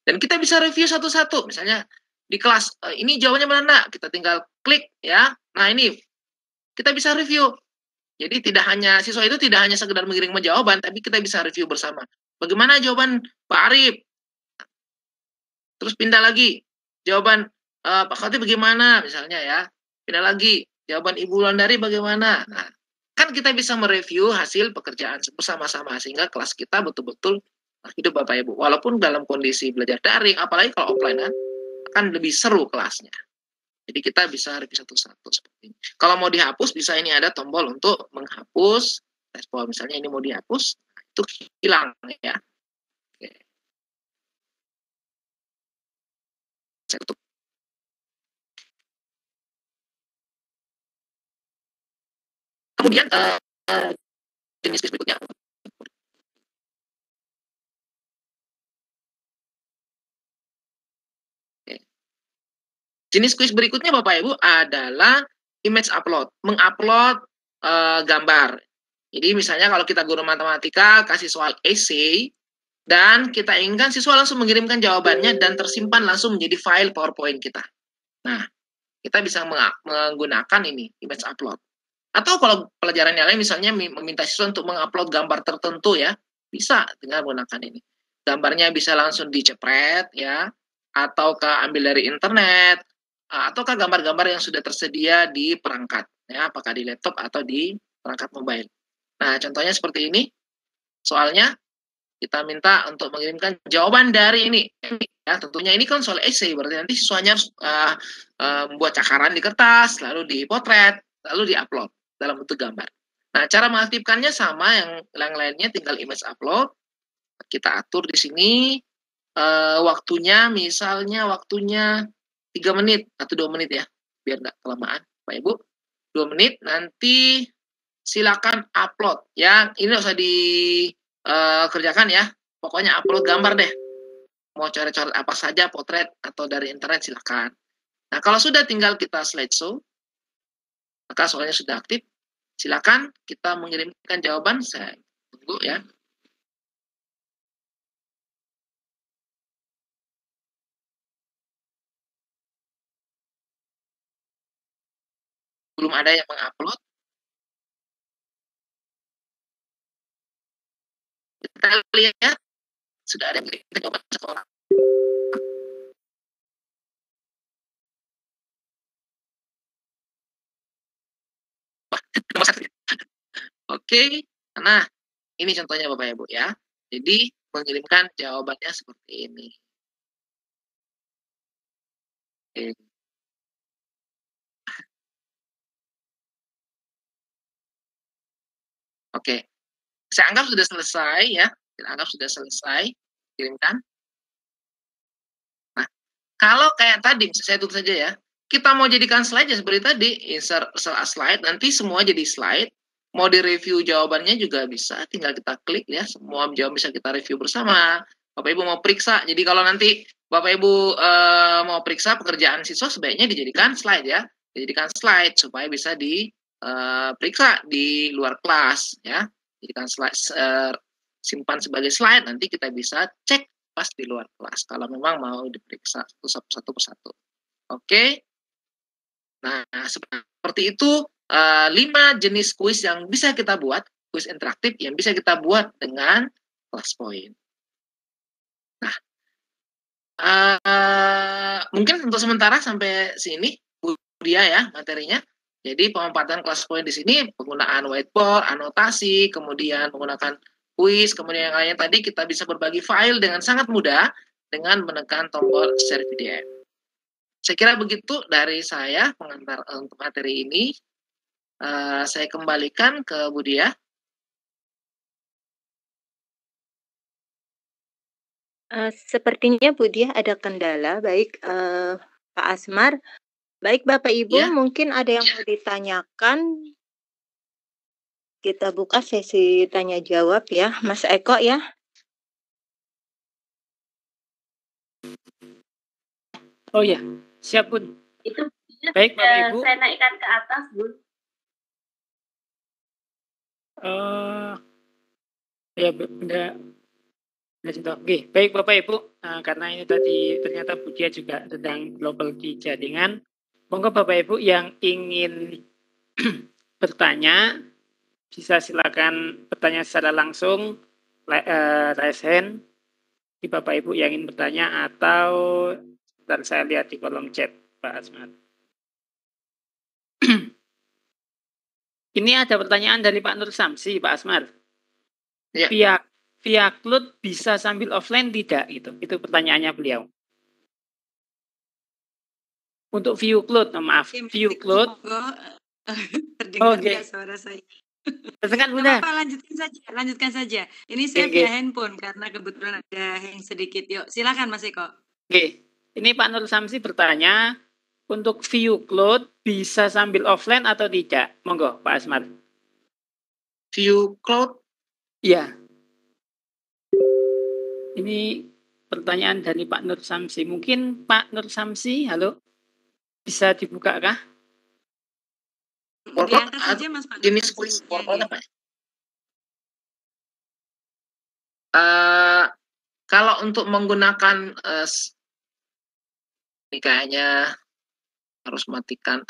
Dan kita bisa review satu-satu. Misalnya di kelas, ini jawabannya mana? Kita tinggal klik ya. Nah, ini kita bisa review. Jadi siswa itu tidak hanya sekedar mengirim jawaban, tapi kita bisa review bersama. Bagaimana jawaban Pak Arif? Terus pindah lagi. Jawaban Pak Khotib bagaimana? Misalnya ya. Pindah lagi. Jawaban Ibu Wulandari bagaimana? Nah, kan kita bisa mereview hasil pekerjaan bersama-sama sehingga kelas kita betul-betul hidup Bapak Ibu. Walaupun dalam kondisi belajar daring, apalagi kalau offline kan lebih seru kelasnya. Jadi kita bisa review satu-satu seperti ini. Kalau mau dihapus, bisa ini ada tombol untuk menghapus. Respon misalnya ini mau dihapus, itu hilang ya. Oke. Saya tutup. Kemudian jenis berikutnya. Jenis kuis berikutnya Bapak Ibu adalah image upload, mengupload gambar. Jadi misalnya kalau kita guru matematika kasih soal essay dan kita inginkan siswa langsung mengirimkan jawabannya dan tersimpan langsung menjadi file PowerPoint kita. Nah, kita bisa menggunakan ini image upload. Atau kalau pelajaran yang lain misalnya meminta siswa untuk mengupload gambar tertentu ya, bisa dengan menggunakan ini. Gambarnya bisa langsung dicepret ya, ataukah ambil dari internet, ataukah gambar-gambar yang sudah tersedia di perangkat, ya, apakah di laptop atau di perangkat mobile. Nah, contohnya seperti ini. Soalnya, kita minta untuk mengirimkan jawaban dari ini. Ya, tentunya ini kan soal essay, berarti nanti siswanya harus membuat cakaran di kertas, lalu dipotret, lalu diupload dalam bentuk gambar. Nah, cara mengaktifkannya sama yang lainnya, tinggal image upload. Kita atur di sini waktunya, misalnya waktunya 3 menit atau 2 menit ya, biar nggak kelamaan, Pak Ibu. 2 menit, nanti silakan upload. Ya, ini nggak usah dikerjakan ya, pokoknya upload gambar deh. Mau coret-coret apa saja, potret atau dari internet silakan. Nah, kalau sudah tinggal kita slideshow, maka soalnya sudah aktif, silakan kita mengirimkan jawaban. Saya tunggu ya. Belum ada yang mengupload. Kita lihat sudah ada yang mengirimkan jawaban satu orang. Oke, nah ini contohnya Bapak Ibu ya. Jadi mengirimkan jawabannya seperti ini. Oke, saya anggap sudah selesai ya. Kita anggap sudah selesai. Kirimkan. Nah, kalau kayak tadi, saya tutup saja ya. Kita mau jadikan slide ya seperti tadi, insert slide, nanti semua jadi slide. Mau direview jawabannya juga bisa, tinggal kita klik ya. Semua jawaban bisa kita review bersama. Bapak Ibu mau periksa, jadi kalau nanti Bapak Ibu mau periksa pekerjaan siswa, sebaiknya dijadikan slide ya. Dijadikan slide supaya bisa diperiksa di luar kelas ya. Jadikan slide, simpan sebagai slide, nanti kita bisa cek pas di luar kelas kalau memang mau diperiksa satu persatu. Oke. Nah, seperti itu 5 jenis kuis yang bisa kita buat, kuis interaktif yang bisa kita buat dengan ClassPoint. Nah, mungkin untuk sementara sampai sini Bu Dia ya materinya. Jadi pemanfaatan ClassPoint di sini penggunaan whiteboard, anotasi, kemudian menggunakan kuis, kemudian yang lainnya tadi kita bisa berbagi file dengan sangat mudah dengan menekan tombol share PDF. Saya kira begitu dari saya pengantar untuk materi ini. Saya kembalikan ke Bu Dia. Sepertinya Bu Dia ada kendala. Baik, Pak Asmar. Baik Bapak Ibu, Ya. mungkin ada yang mau ditanyakan. Kita buka sesi tanya jawab ya, Mas Eko ya. Oh ya, siap Bun. Itu Baik Bapak Ibu. saya naikkan ke atas, Bun. Ya udah sudah. Oke, baik Bapak Ibu. Karena ini tadi ternyata Bu Dia juga sedang global di jaringan. Monggo Bapak Ibu yang ingin bertanya bisa silakan bertanya secara langsung, raise hand di Bapak Ibu yang ingin bertanya, atau dan saya lihat di kolom chat Pak Asmar. Ini ada pertanyaan dari Pak Nur Samsi, Pak Asmar. Ya. Via cloud bisa sambil offline tidak? Itu pertanyaannya beliau. Untuk view cloud, maaf, view cloud. Terdengar nggak suara saya? Terdengar Bunda. Apa, lanjutkan saja. Ini saya via handphone karena kebetulan ada hang sedikit. Yuk, silakan Mas Eko. Oke, ini Pak Nur Samsi bertanya, untuk view cloud bisa sambil offline atau tidak? Monggo Pak Asmar. View cloud? Iya. Ini pertanyaan dari Pak Nur Samsi. Mungkin Pak Nur Samsi, halo, bisa dibuka kah? Diangkat saja Mas Pak. Jenis kuis apa? Kalau untuk menggunakan ini kayaknya harus matikan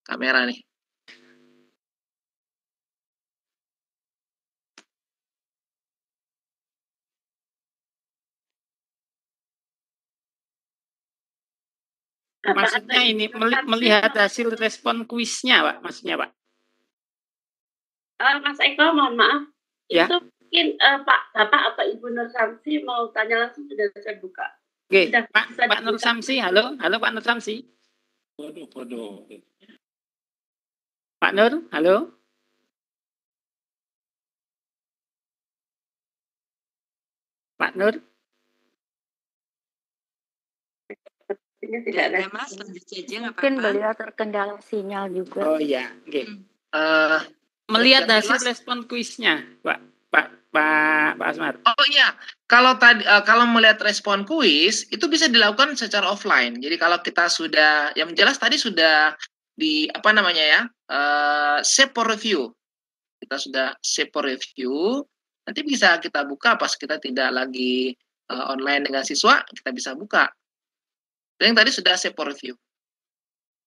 kamera nih. Maksudnya ini melihat hasil respon kuisnya, Pak. Maksudnya, Pak. Mas Eko, mohon maaf. Ya. Itu mungkin Bapak atau Ibu Nur Samsi mau tanya langsung, sudah saya buka. Oke, Sudah bisa Pak Nur dibuka. Samsi, halo Pak Nur Samsi. Pak Nur, halo. Pak Nur, Ini Tidak tidak ada ada. Mas, lanjut saja nggak Mungkin apa-apa. beliau terkendala sinyal juga. oh iya, oke. Eh, Melihat yang hasil jelas- respon kuisnya, Pak Asmar. Oh iya, kalau tadi kalau melihat respon kuis itu bisa dilakukan secara offline. Jadi kalau kita sudah, yang jelas tadi sudah di apa namanya ya, save for review. Kita sudah save for review. Nanti bisa kita buka pas kita tidak lagi online dengan siswa, kita bisa buka. Dan yang tadi sudah save for review.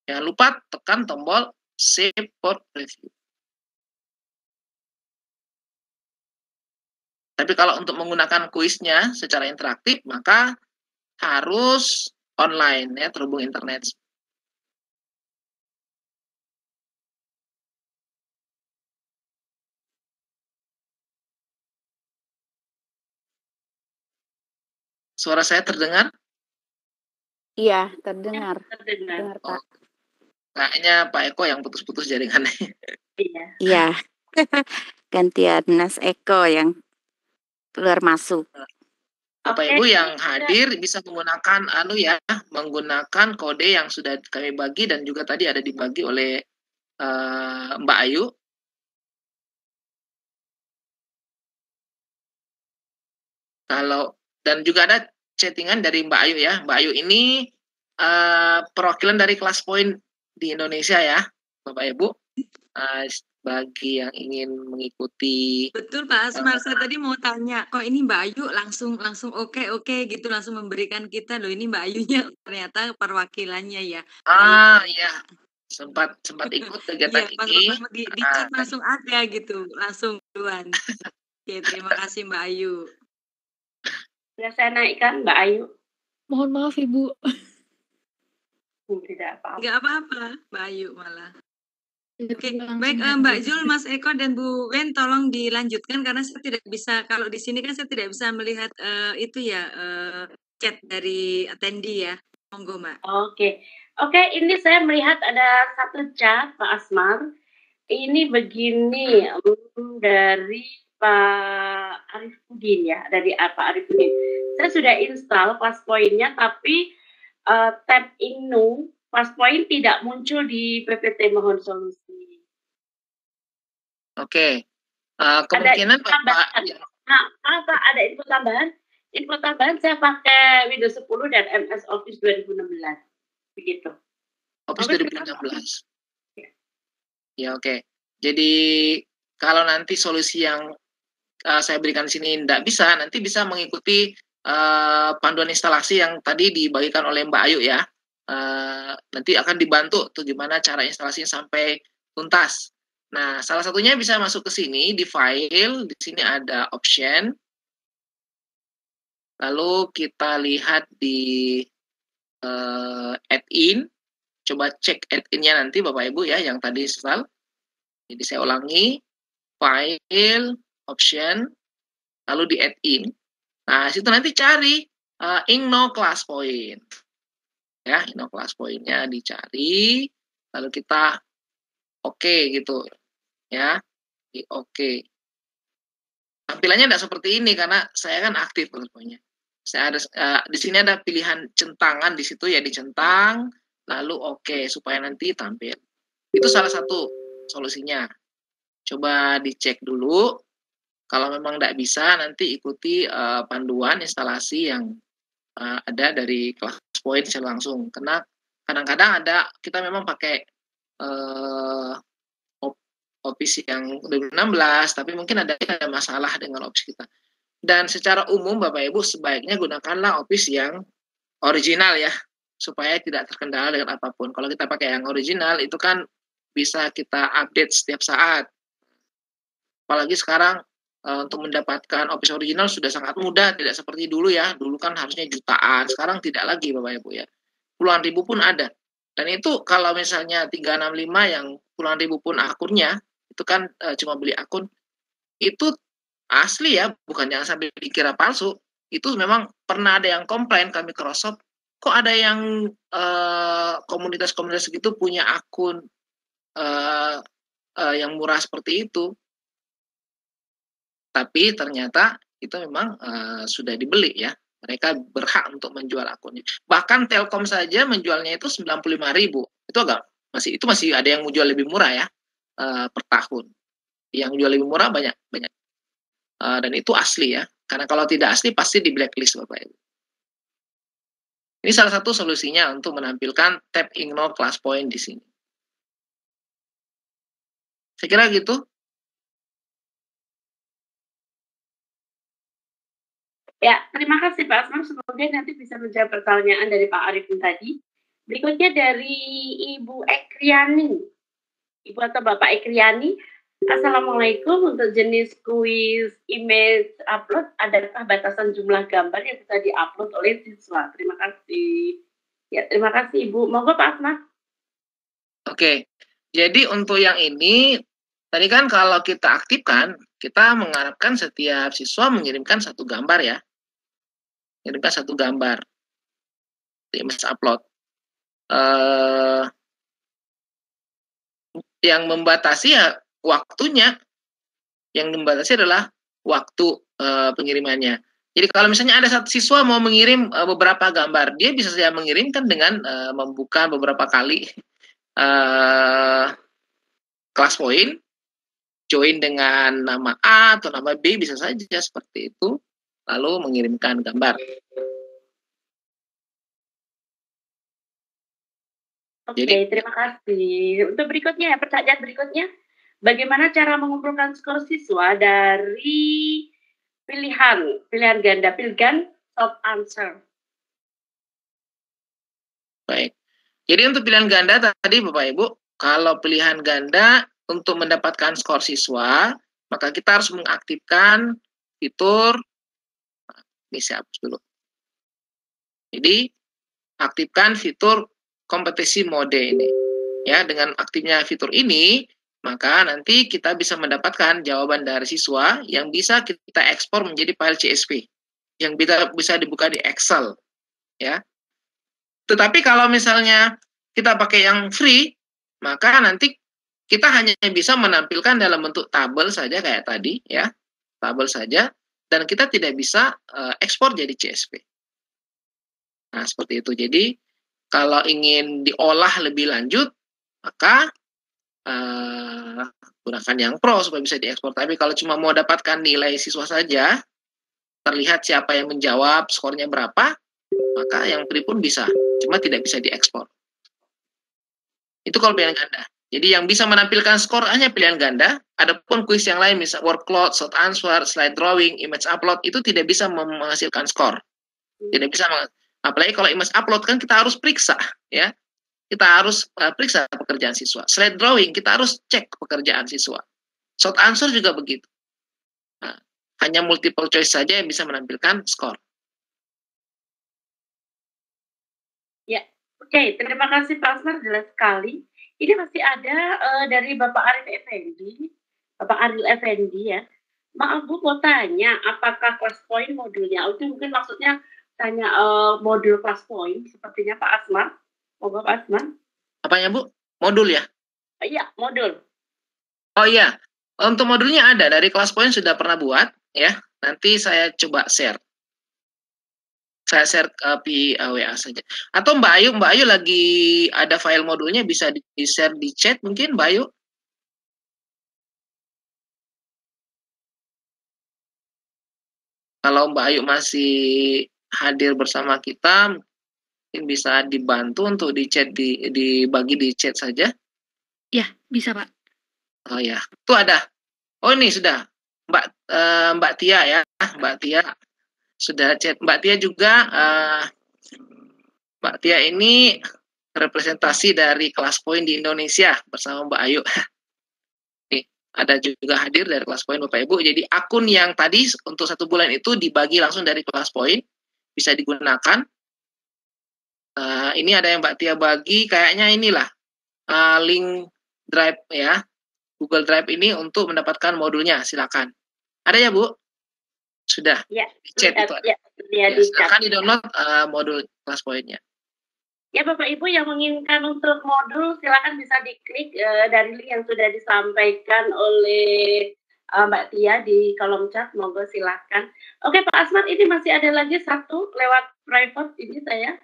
Jangan lupa tekan tombol save for review. Tapi kalau untuk menggunakan kuisnya secara interaktif, maka harus online ya, terhubung internet. Suara saya terdengar? Iya, terdengar. Terdengar. Dengar, Pak. Kayaknya Pak Eko yang putus-putus jaringannya. Iya. Iya. Gantian Mas Eko yang keluar masuk. Bapak Oke. Ibu yang hadir bisa menggunakan menggunakan kode yang sudah kami bagi dan juga tadi ada dibagi oleh Mbak Ayu. Dan juga ada chattingan dari Mbak Ayu ya. Mbak Ayu ini perwakilan dari kelas poin di Indonesia ya, Bapak Ibu. Bagi yang ingin mengikuti. Betul Pak Asmar, saya tadi mau tanya, kok ini Mbak Ayu langsung oke gitu, langsung memberikan kita loh, ini Mbak Ayunya ternyata perwakilannya ya. Iya, sempat ikut kegiatan Iya, pas ini. pertama di chat langsung ada gitu, langsung duluan. Oke, terima kasih Mbak Ayu. Sudah saya naikkan Mbak Ayu. Mohon maaf Ibu. Tidak apa-apa. Enggak apa-apa, Mbak Ayu malah. Oke, Langsung baik aja. Mbak Jul, Mas Eko dan Bu Wen tolong dilanjutkan karena saya tidak bisa, kalau di sini kan saya tidak bisa melihat chat dari attendee ya. Monggo Mbak. Oke, ini saya melihat ada satu chat Pak Asmar. Ini begini dari Pak Arifudin ya, dari Pak Arifudin. Saya sudah install Fastpoint-nya, tapi tab Inu Fastpoint tidak muncul di PPT, mohon solusi. Oke, kemungkinan Bapak. Apa ada info tambahan? Info tambahan saya pakai Windows 10 dan MS Office 2016. Begitu. Office 2016. Ya, oke. Jadi kalau nanti solusi yang saya berikan di sini tidak bisa, nanti bisa mengikuti panduan instalasi yang tadi dibagikan oleh Mbak Ayu ya. Nanti akan dibantu tuh gimana cara instalasinya sampai tuntas. Nah, salah satunya bisa masuk ke sini di file, di sini ada option. Lalu kita lihat di add-in. Coba cek add-in-nya nanti Bapak Ibu ya yang tadi install. Jadi saya ulangi, file, option, lalu di add-in. Nah, situ nanti cari Ingno Class Point. Ya, Ingno Class Point-nya dicari, lalu kita oke gitu. Ya, di oke. Tampilannya tidak seperti ini karena saya kan aktif pokoknya. Saya ada di sini ada pilihan centangan di situ ya, dicentang, lalu oke supaya nanti tampil. Itu salah satu solusinya. Coba dicek dulu. Kalau memang tidak bisa, nanti ikuti panduan instalasi yang ada dari kelas point secara langsung. Karena kadang-kadang kita memang pakai Office yang 2016, tapi mungkin ada masalah dengan Office kita. Dan secara umum, Bapak Ibu, sebaiknya gunakanlah Office yang original ya, supaya tidak terkendala dengan apapun. Kalau kita pakai yang original, itu kan bisa kita update setiap saat. Apalagi sekarang untuk mendapatkan Office original sudah sangat mudah, tidak seperti dulu ya. Dulu kan harusnya jutaan, sekarang tidak lagi Bapak Ibu ya. Puluhan ribu pun ada. Dan itu kalau misalnya 365 yang puluhan ribu pun akunnya, itu kan cuma beli akun, itu asli ya, bukan yang sampai dikira palsu. Itu memang pernah ada yang komplain ke Microsoft, kok ada yang komunitas-komunitas gitu punya akun yang murah seperti itu. Tapi ternyata itu memang sudah dibeli ya. Mereka berhak untuk menjual akunnya. Bahkan Telkom saja menjualnya itu 95.000. Itu masih ada yang mau jual lebih murah ya per tahun. Yang jual lebih murah banyak. Dan itu asli ya. Karena kalau tidak asli pasti di blacklist Bapak Ibu. Ini salah satu solusinya untuk menampilkan tab ignore class point di sini. Saya kira gitu. Ya, terima kasih Pak Asmar. Semoga nanti bisa menjawab pertanyaan dari Pak Arifin tadi. Berikutnya dari Ibu Ekriani. Ibu atau Bapak Ekriani. Assalamualaikum, untuk jenis kuis image upload, adakah batasan jumlah gambar yang bisa diupload oleh siswa? Terima kasih. Ya, terima kasih Ibu. Monggo Pak Asmar. Oke, jadi untuk yang ini, tadi kan kalau kita aktifkan, kita mengharapkan setiap siswa mengirimkan satu gambar ya. Mengirimkan satu gambar di image upload. Yang membatasi ya waktunya. Yang membatasi adalah waktu pengirimannya. Jadi kalau misalnya ada satu siswa mau mengirim beberapa gambar, dia bisa saja mengirimkan dengan membuka beberapa kali class point, join dengan nama A atau nama B, bisa saja seperti itu, lalu mengirimkan gambar. Oke, terima kasih. Untuk berikutnya, pertanyaan berikutnya, bagaimana cara mengumpulkan skor siswa dari pilihan ganda, pilgan, short answer? Baik. Jadi untuk pilihan ganda tadi Bapak Ibu, kalau pilihan ganda untuk mendapatkan skor siswa, maka kita harus mengaktifkan fitur, ini saya hapus dulu. Jadi aktifkan fitur kompetisi mode ini. Ya, dengan aktifnya fitur ini, maka nanti kita bisa mendapatkan jawaban dari siswa yang bisa kita ekspor menjadi file CSV yang bisa dibuka di Excel, ya. Tetapi kalau misalnya kita pakai yang free, maka nanti kita hanya bisa menampilkan dalam bentuk tabel saja kayak tadi, ya, tabel saja, dan kita tidak bisa ekspor jadi CSV. Nah, seperti itu. Jadi kalau ingin diolah lebih lanjut, maka gunakan yang Pro supaya bisa diekspor. Tapi kalau cuma mau dapatkan nilai siswa saja, terlihat siapa yang menjawab, skornya berapa, maka yang free pun bisa, cuma tidak bisa diekspor. Itu kalau pilihan ganda. Jadi yang bisa menampilkan skor hanya pilihan ganda. Adapun kuis yang lain, misal workload, short answer, slide drawing, image upload, itu tidak bisa menghasilkan skor. Tidak bisa, apalagi kalau image upload kan kita harus periksa, ya. Kita harus periksa pekerjaan siswa. Slide drawing, kita harus cek pekerjaan siswa. Short answer juga begitu. Nah, hanya multiple choice saja yang bisa menampilkan skor. Ya, oke. Terima kasih Pak Asmar, jelas sekali. Ini masih ada dari Bapak Arif Effendi. Bapak Arif Effendi ya. Maaf Bu, mau tanya, apakah class point modulnya? Itu mungkin maksudnya tanya modul class point, sepertinya Pak Asmar. Moga Pak Asmar. Apanya Bu? Modul ya? Iya, modul. Oh iya, untuk modulnya ada, dari class point sudah pernah buat, ya. Nanti saya coba share. Saya share ke WA saja. Atau Mbak Ayu lagi ada file modulnya, bisa di-share di chat mungkin Mbak Ayu. Kalau Mbak Ayu masih hadir bersama kita, mungkin bisa dibantu untuk di chat, dibagi di chat saja. Ya, bisa Pak. Oh ya, itu ada. Oh ini sudah, Mbak Tia ya, Mbak Tia sudah chat. Mbak Tia juga, Mbak Tia ini representasi dari kelas point di Indonesia bersama Mbak Ayu. Nih, ada juga hadir dari kelas point Bapak Ibu. Jadi akun yang tadi untuk 1 bulan itu dibagi langsung dari kelas point, bisa digunakan. Ini ada yang Mbak Tia bagi, kayaknya inilah link Drive ya, Google Drive ini untuk mendapatkan modulnya. Silakan. Ada ya Bu? Sudah Ya, di chat itu ada. ya, Ya, di chat. silakan di-download modul ClassPoint-nya. Ya, Bapak Ibu yang menginginkan untuk modul, silakan bisa diklik dari link yang sudah disampaikan oleh Mbak Tia di kolom chat. Monggo silakan. Oke, Pak Asmat, ini masih ada lagi satu lewat private ini saya.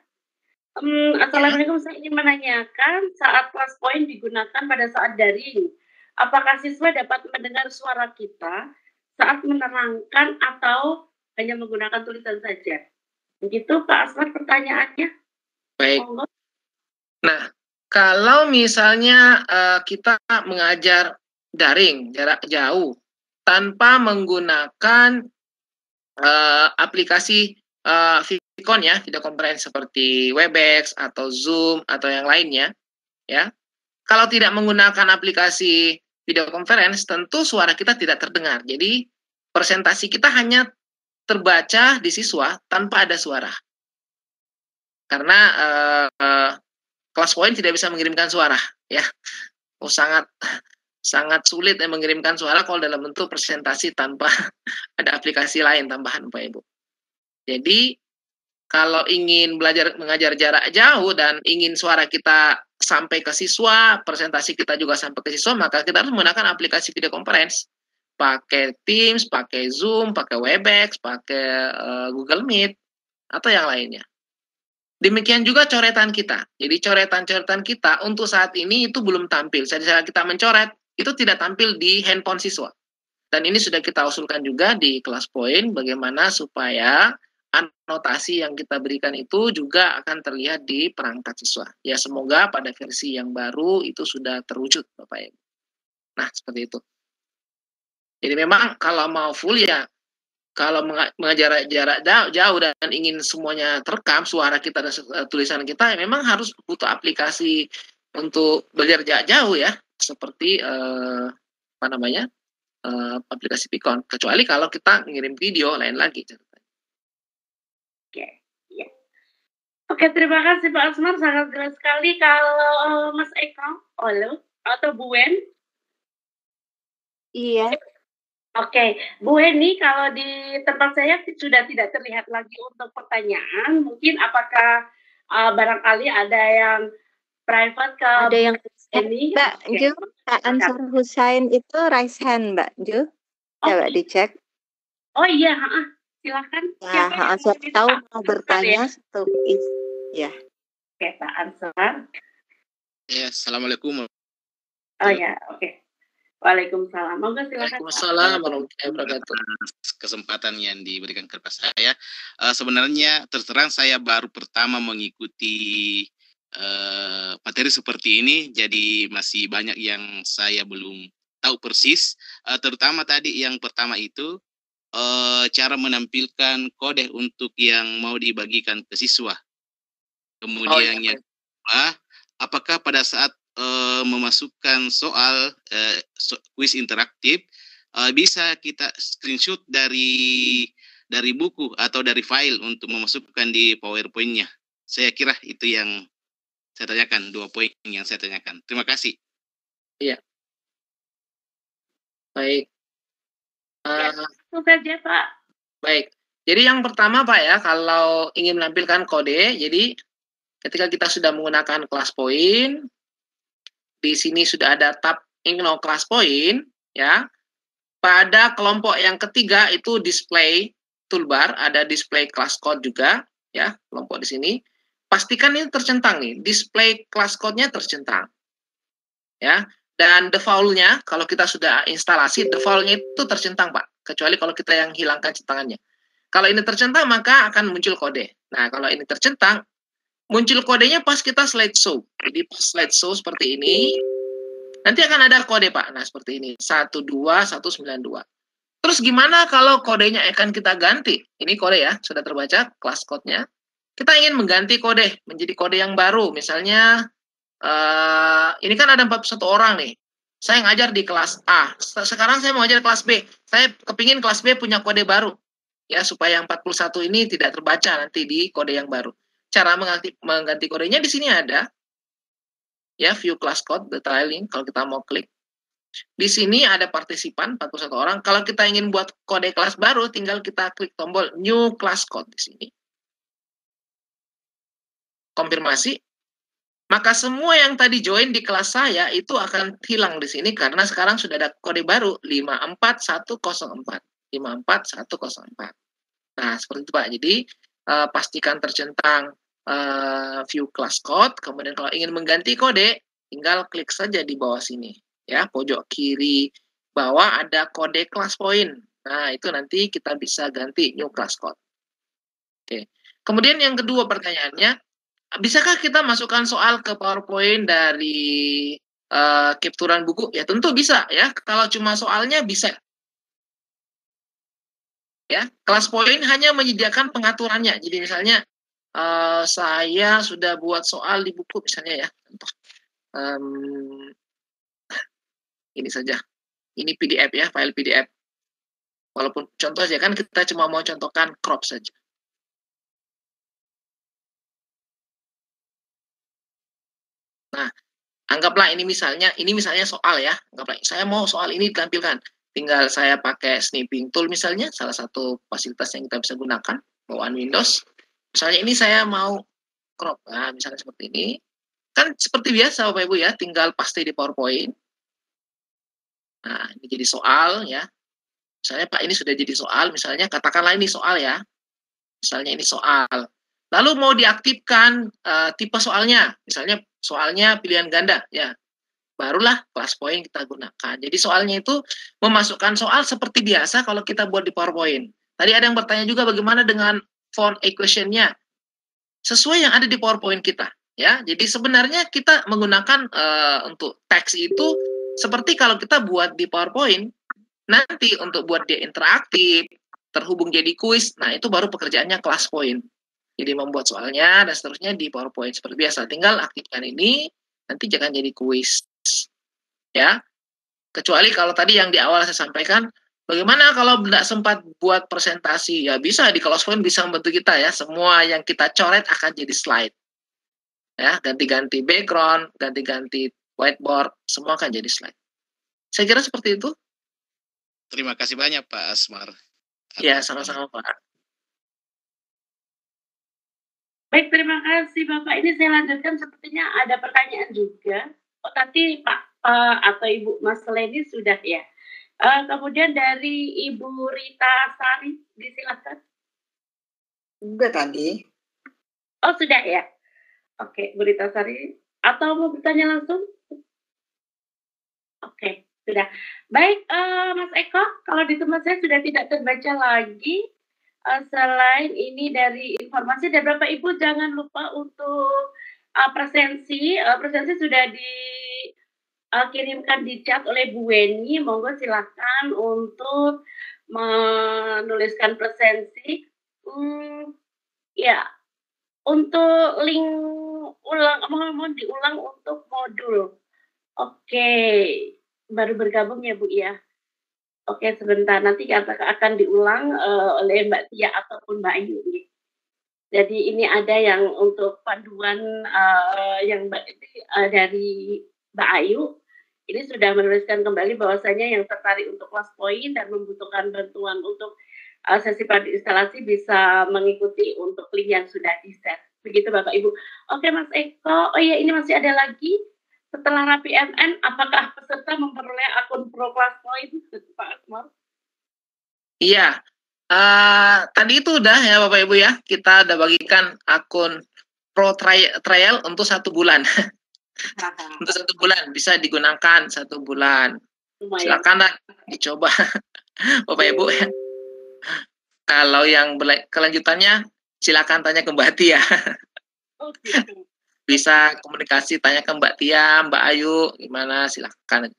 Assalamualaikum, saya ingin menanyakan saat ClassPoint digunakan pada saat daring, apakah siswa dapat mendengar suara kita saat menerangkan atau hanya menggunakan tulisan saja? Begitu Pak Asmat pertanyaannya. Baik. Monggo. Nah, kalau misalnya kita mengajar daring jarak jauh tanpa menggunakan aplikasi Vicon ya, video conference seperti Webex atau Zoom atau yang lainnya, ya. Kalau tidak menggunakan aplikasi video conference, tentu suara kita tidak terdengar. Jadi presentasi kita hanya terbaca di siswa tanpa ada suara. Karena ClassPoint tidak bisa mengirimkan suara, ya. Sangat sulit mengirimkan suara kalau dalam bentuk presentasi tanpa ada aplikasi lain tambahan, Pak Ibu. Jadi kalau ingin belajar mengajar jarak jauh dan ingin suara kita sampai ke siswa, presentasi kita juga sampai ke siswa, maka kita harus menggunakan aplikasi video conference. Pakai Teams, pakai Zoom, pakai Webex, pakai Google Meet, atau yang lainnya. Demikian juga coretan kita. Jadi coretan-coretan kita untuk saat ini itu belum tampil. Saat kita mencoret, itu tidak tampil di handphone siswa. Dan ini sudah kita usulkan juga di ClassPoint, bagaimana supaya anotasi yang kita berikan itu juga akan terlihat di perangkat siswa. Ya, semoga pada versi yang baru itu sudah terwujud, Bapak Ibu. Nah, seperti itu. Jadi memang kalau mau full ya, kalau mengajar jarak jauh dan ingin semuanya terekam, suara kita dan tulisan kita, memang harus butuh aplikasi untuk belajar jarak jauh ya, seperti aplikasi Vicon. Kecuali kalau kita ngirim video, lain lagi. Oke, ya. Oke, terima kasih Pak Asmar, sangat jelas sekali. Kalau Mas Eko, halo, atau Bu Wen? Iya. Oke, Bu Weni, kalau di tempat saya sudah tidak terlihat lagi untuk pertanyaan. Mungkin apakah barangkali ada yang private ke Ada yang ini? Mbak Ju, Pak Ansar Hussein itu raise hand, Mbak Ju. Coba dicek. Oh iya, silakan. Ya, siapa tahu mau bertanya satu ya. Oke, Pak Ansar. Ya, assalamualaikum. Oh ya, oke. Waalaikumsalam. Monggo silakan. Waalaikumsalam warahmatullahi wabarakatuh. Kesempatan yang diberikan kepada saya. Sebenarnya terserang saya baru pertama mengikuti materi seperti ini, jadi masih banyak yang saya belum tahu persis. Terutama tadi yang pertama itu cara menampilkan kode untuk yang mau dibagikan ke siswa. Kemudian yang kedua, apakah pada saat memasukkan soal kuis interaktif bisa kita screenshot dari buku atau dari file untuk memasukkan di PowerPoint-nya. Saya kira itu yang saya tanyakan, 2 poin yang saya tanyakan. Terima kasih. Iya. Baik. Itu saja, Pak. Baik. Jadi yang pertama Pak ya, kalau ingin menampilkan kode, jadi ketika kita sudah menggunakan ClassPoint, di sini sudah ada tab Ignore ClassPoint, ya. Pada kelompok yang ketiga itu display toolbar, ada display class code juga, ya, kelompok di sini. Pastikan ini tercentang nih, display class code-nya tercentang. Ya. Dan default-nya, kalau kita sudah instalasi, default-nya itu tercentang, Pak. Kecuali kalau kita yang hilangkan centangannya. Kalau ini tercentang, maka akan muncul kode. Nah, kalau ini tercentang, muncul kodenya pas kita slideshow. Jadi pas slideshow seperti ini, nanti akan ada kode, Pak. Nah, seperti ini. 12192. Terus gimana kalau kodenya akan kita ganti? Ini kode ya, sudah terbaca class code-nya. Kita ingin mengganti kode, menjadi kode yang baru. Misalnya, ini kan ada 41 orang nih. Saya ngajar di kelas A. Sekarang saya mau ngajar kelas B. Saya kepingin kelas B punya kode baru. Ya, supaya 41 ini tidak terbaca nanti di kode yang baru. Cara mengganti kodenya di sini ada. Ya, view class code, the tiling, kalau kita mau klik. Di sini ada partisipan 41 orang. Kalau kita ingin buat kode kelas baru, tinggal kita klik tombol New Class Code di sini. Konfirmasi. Maka semua yang tadi join di kelas saya itu akan hilang di sini karena sekarang sudah ada kode baru 54104. 54104. Nah, seperti itu Pak. Jadi pastikan tercentang view class code. Kemudian kalau ingin mengganti kode, tinggal klik saja di bawah sini. Ya, pojok kiri bawah ada kode class point. Nah, itu nanti kita bisa ganti new class code. Oke. Kemudian yang kedua pertanyaannya, bisakah kita masukkan soal ke PowerPoint dari capturean buku? Ya, tentu bisa ya. Kalau cuma soalnya bisa. Ya, kelas poin hanya menyediakan pengaturannya. Jadi misalnya saya sudah buat soal di buku misalnya ya. Ini saja. Ini PDF ya, file PDF. Walaupun contoh saja kan kita cuma mau contohkan crop saja. Nah, anggaplah ini misalnya soal ya. Anggaplah saya mau soal ini ditampilkan. Tinggal saya pakai snipping tool misalnya, salah satu fasilitas yang kita bisa gunakan bawaan Windows. Misalnya ini saya mau crop. Nah, misalnya seperti ini. Kan seperti biasa Bapak Ibu ya, tinggal paste di PowerPoint. Nah, ini jadi soal ya. Misalnya Pak ini sudah jadi soal, misalnya katakanlah ini soal ya. Misalnya ini soal. Lalu mau diaktifkan tipe soalnya, misalnya soalnya pilihan ganda ya. Barulah class point kita gunakan. Jadi soalnya itu memasukkan soal seperti biasa kalau kita buat di PowerPoint. Tadi ada yang bertanya juga bagaimana dengan font equation-nya. Sesuai yang ada di PowerPoint kita. Ya, jadi sebenarnya kita menggunakan untuk teks itu seperti kalau kita buat di PowerPoint. Nanti untuk buat dia interaktif, terhubung jadi kuis, nah itu baru pekerjaannya class point. Jadi membuat soalnya dan seterusnya di PowerPoint seperti biasa. Tinggal aktifkan ini, nanti jangan jadi kuis. Ya, kecuali kalau tadi yang di awal saya sampaikan, bagaimana kalau tidak sempat buat presentasi? Ya bisa, di class point bisa membantu kita ya. Semua yang kita coret akan jadi slide. Ya, ganti-ganti background, ganti-ganti whiteboard, semua akan jadi slide. Saya kira seperti itu. Terima kasih banyak Pak Asmar. Ya, sama-sama Pak. Baik, terima kasih Bapak. Ini saya lanjutkan, sepertinya ada pertanyaan juga. Oh, tadi Pak atau Ibu Mas Leni sudah ya. Kemudian dari Ibu Rita Sari, disilakan. Sudah tadi. Oh, sudah ya. Oke, Bu Rita Sari. Atau mau bertanya langsung? Oke, sudah. Baik, Mas Eko, kalau di tempat saya sudah tidak terbaca lagi. Selain ini dari informasi dan Bapak Ibu jangan lupa untuk presensi sudah dikirimkan di chat oleh Bu Weni. Monggo silakan untuk menuliskan presensi. Ya, untuk link mohon diulang untuk modul. Oke, baru bergabung ya Bu ya. Oke, sebentar, nanti akan diulang oleh Mbak Tia ataupun Mbak Ayu. Jadi ini ada yang untuk panduan yang dari Mbak Ayu. Ini sudah menuliskan kembali bahwasanya yang tertarik untuk kelas poin dan membutuhkan bantuan untuk sesi pradi instalasi bisa mengikuti untuk link yang sudah di-share. Begitu Bapak Ibu. Oke Mas Eko, oh iya ini masih ada lagi. Setelah Rapi MN, apakah peserta memperoleh akun Pro Class Point, Pak Asmar? Iya, tadi itu udah ya Bapak Ibu ya, kita udah bagikan akun Pro Trial untuk 1 bulan. Untuk 1 bulan, bisa digunakan 1 bulan. Silakan dicoba Bapak Ibu ya. Kalau yang kelanjutannya, silakan tanya ke Mbak Tia. Oh, gitu. Bisa komunikasi, tanya ke Mbak Tia, Mbak Ayu, gimana, silakan.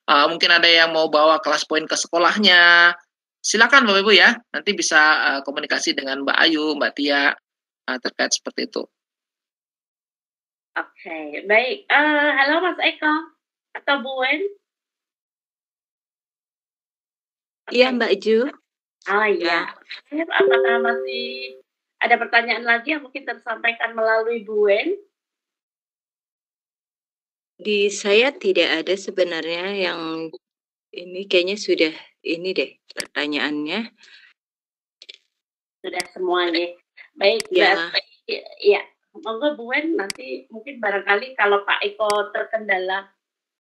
Mungkin ada yang mau bawa kelas poin ke sekolahnya, silakan Bapak Ibu ya, nanti bisa komunikasi dengan Mbak Ayu, Mbak Tia, terkait seperti itu. Oke, baik. Halo Mas Eko atau Bu Wen? Iya Mbak Ju. Oh iya. Apakah masih ada pertanyaan lagi yang mungkin tersampaikan melalui Bu Wen? Di saya tidak ada sebenarnya yang ini kayaknya sudah ini deh pertanyaannya. Sudah semuanya. Baik, Ya. berarti ya, monggo Bu Wen nanti mungkin barangkali kalau Pak Eko terkendala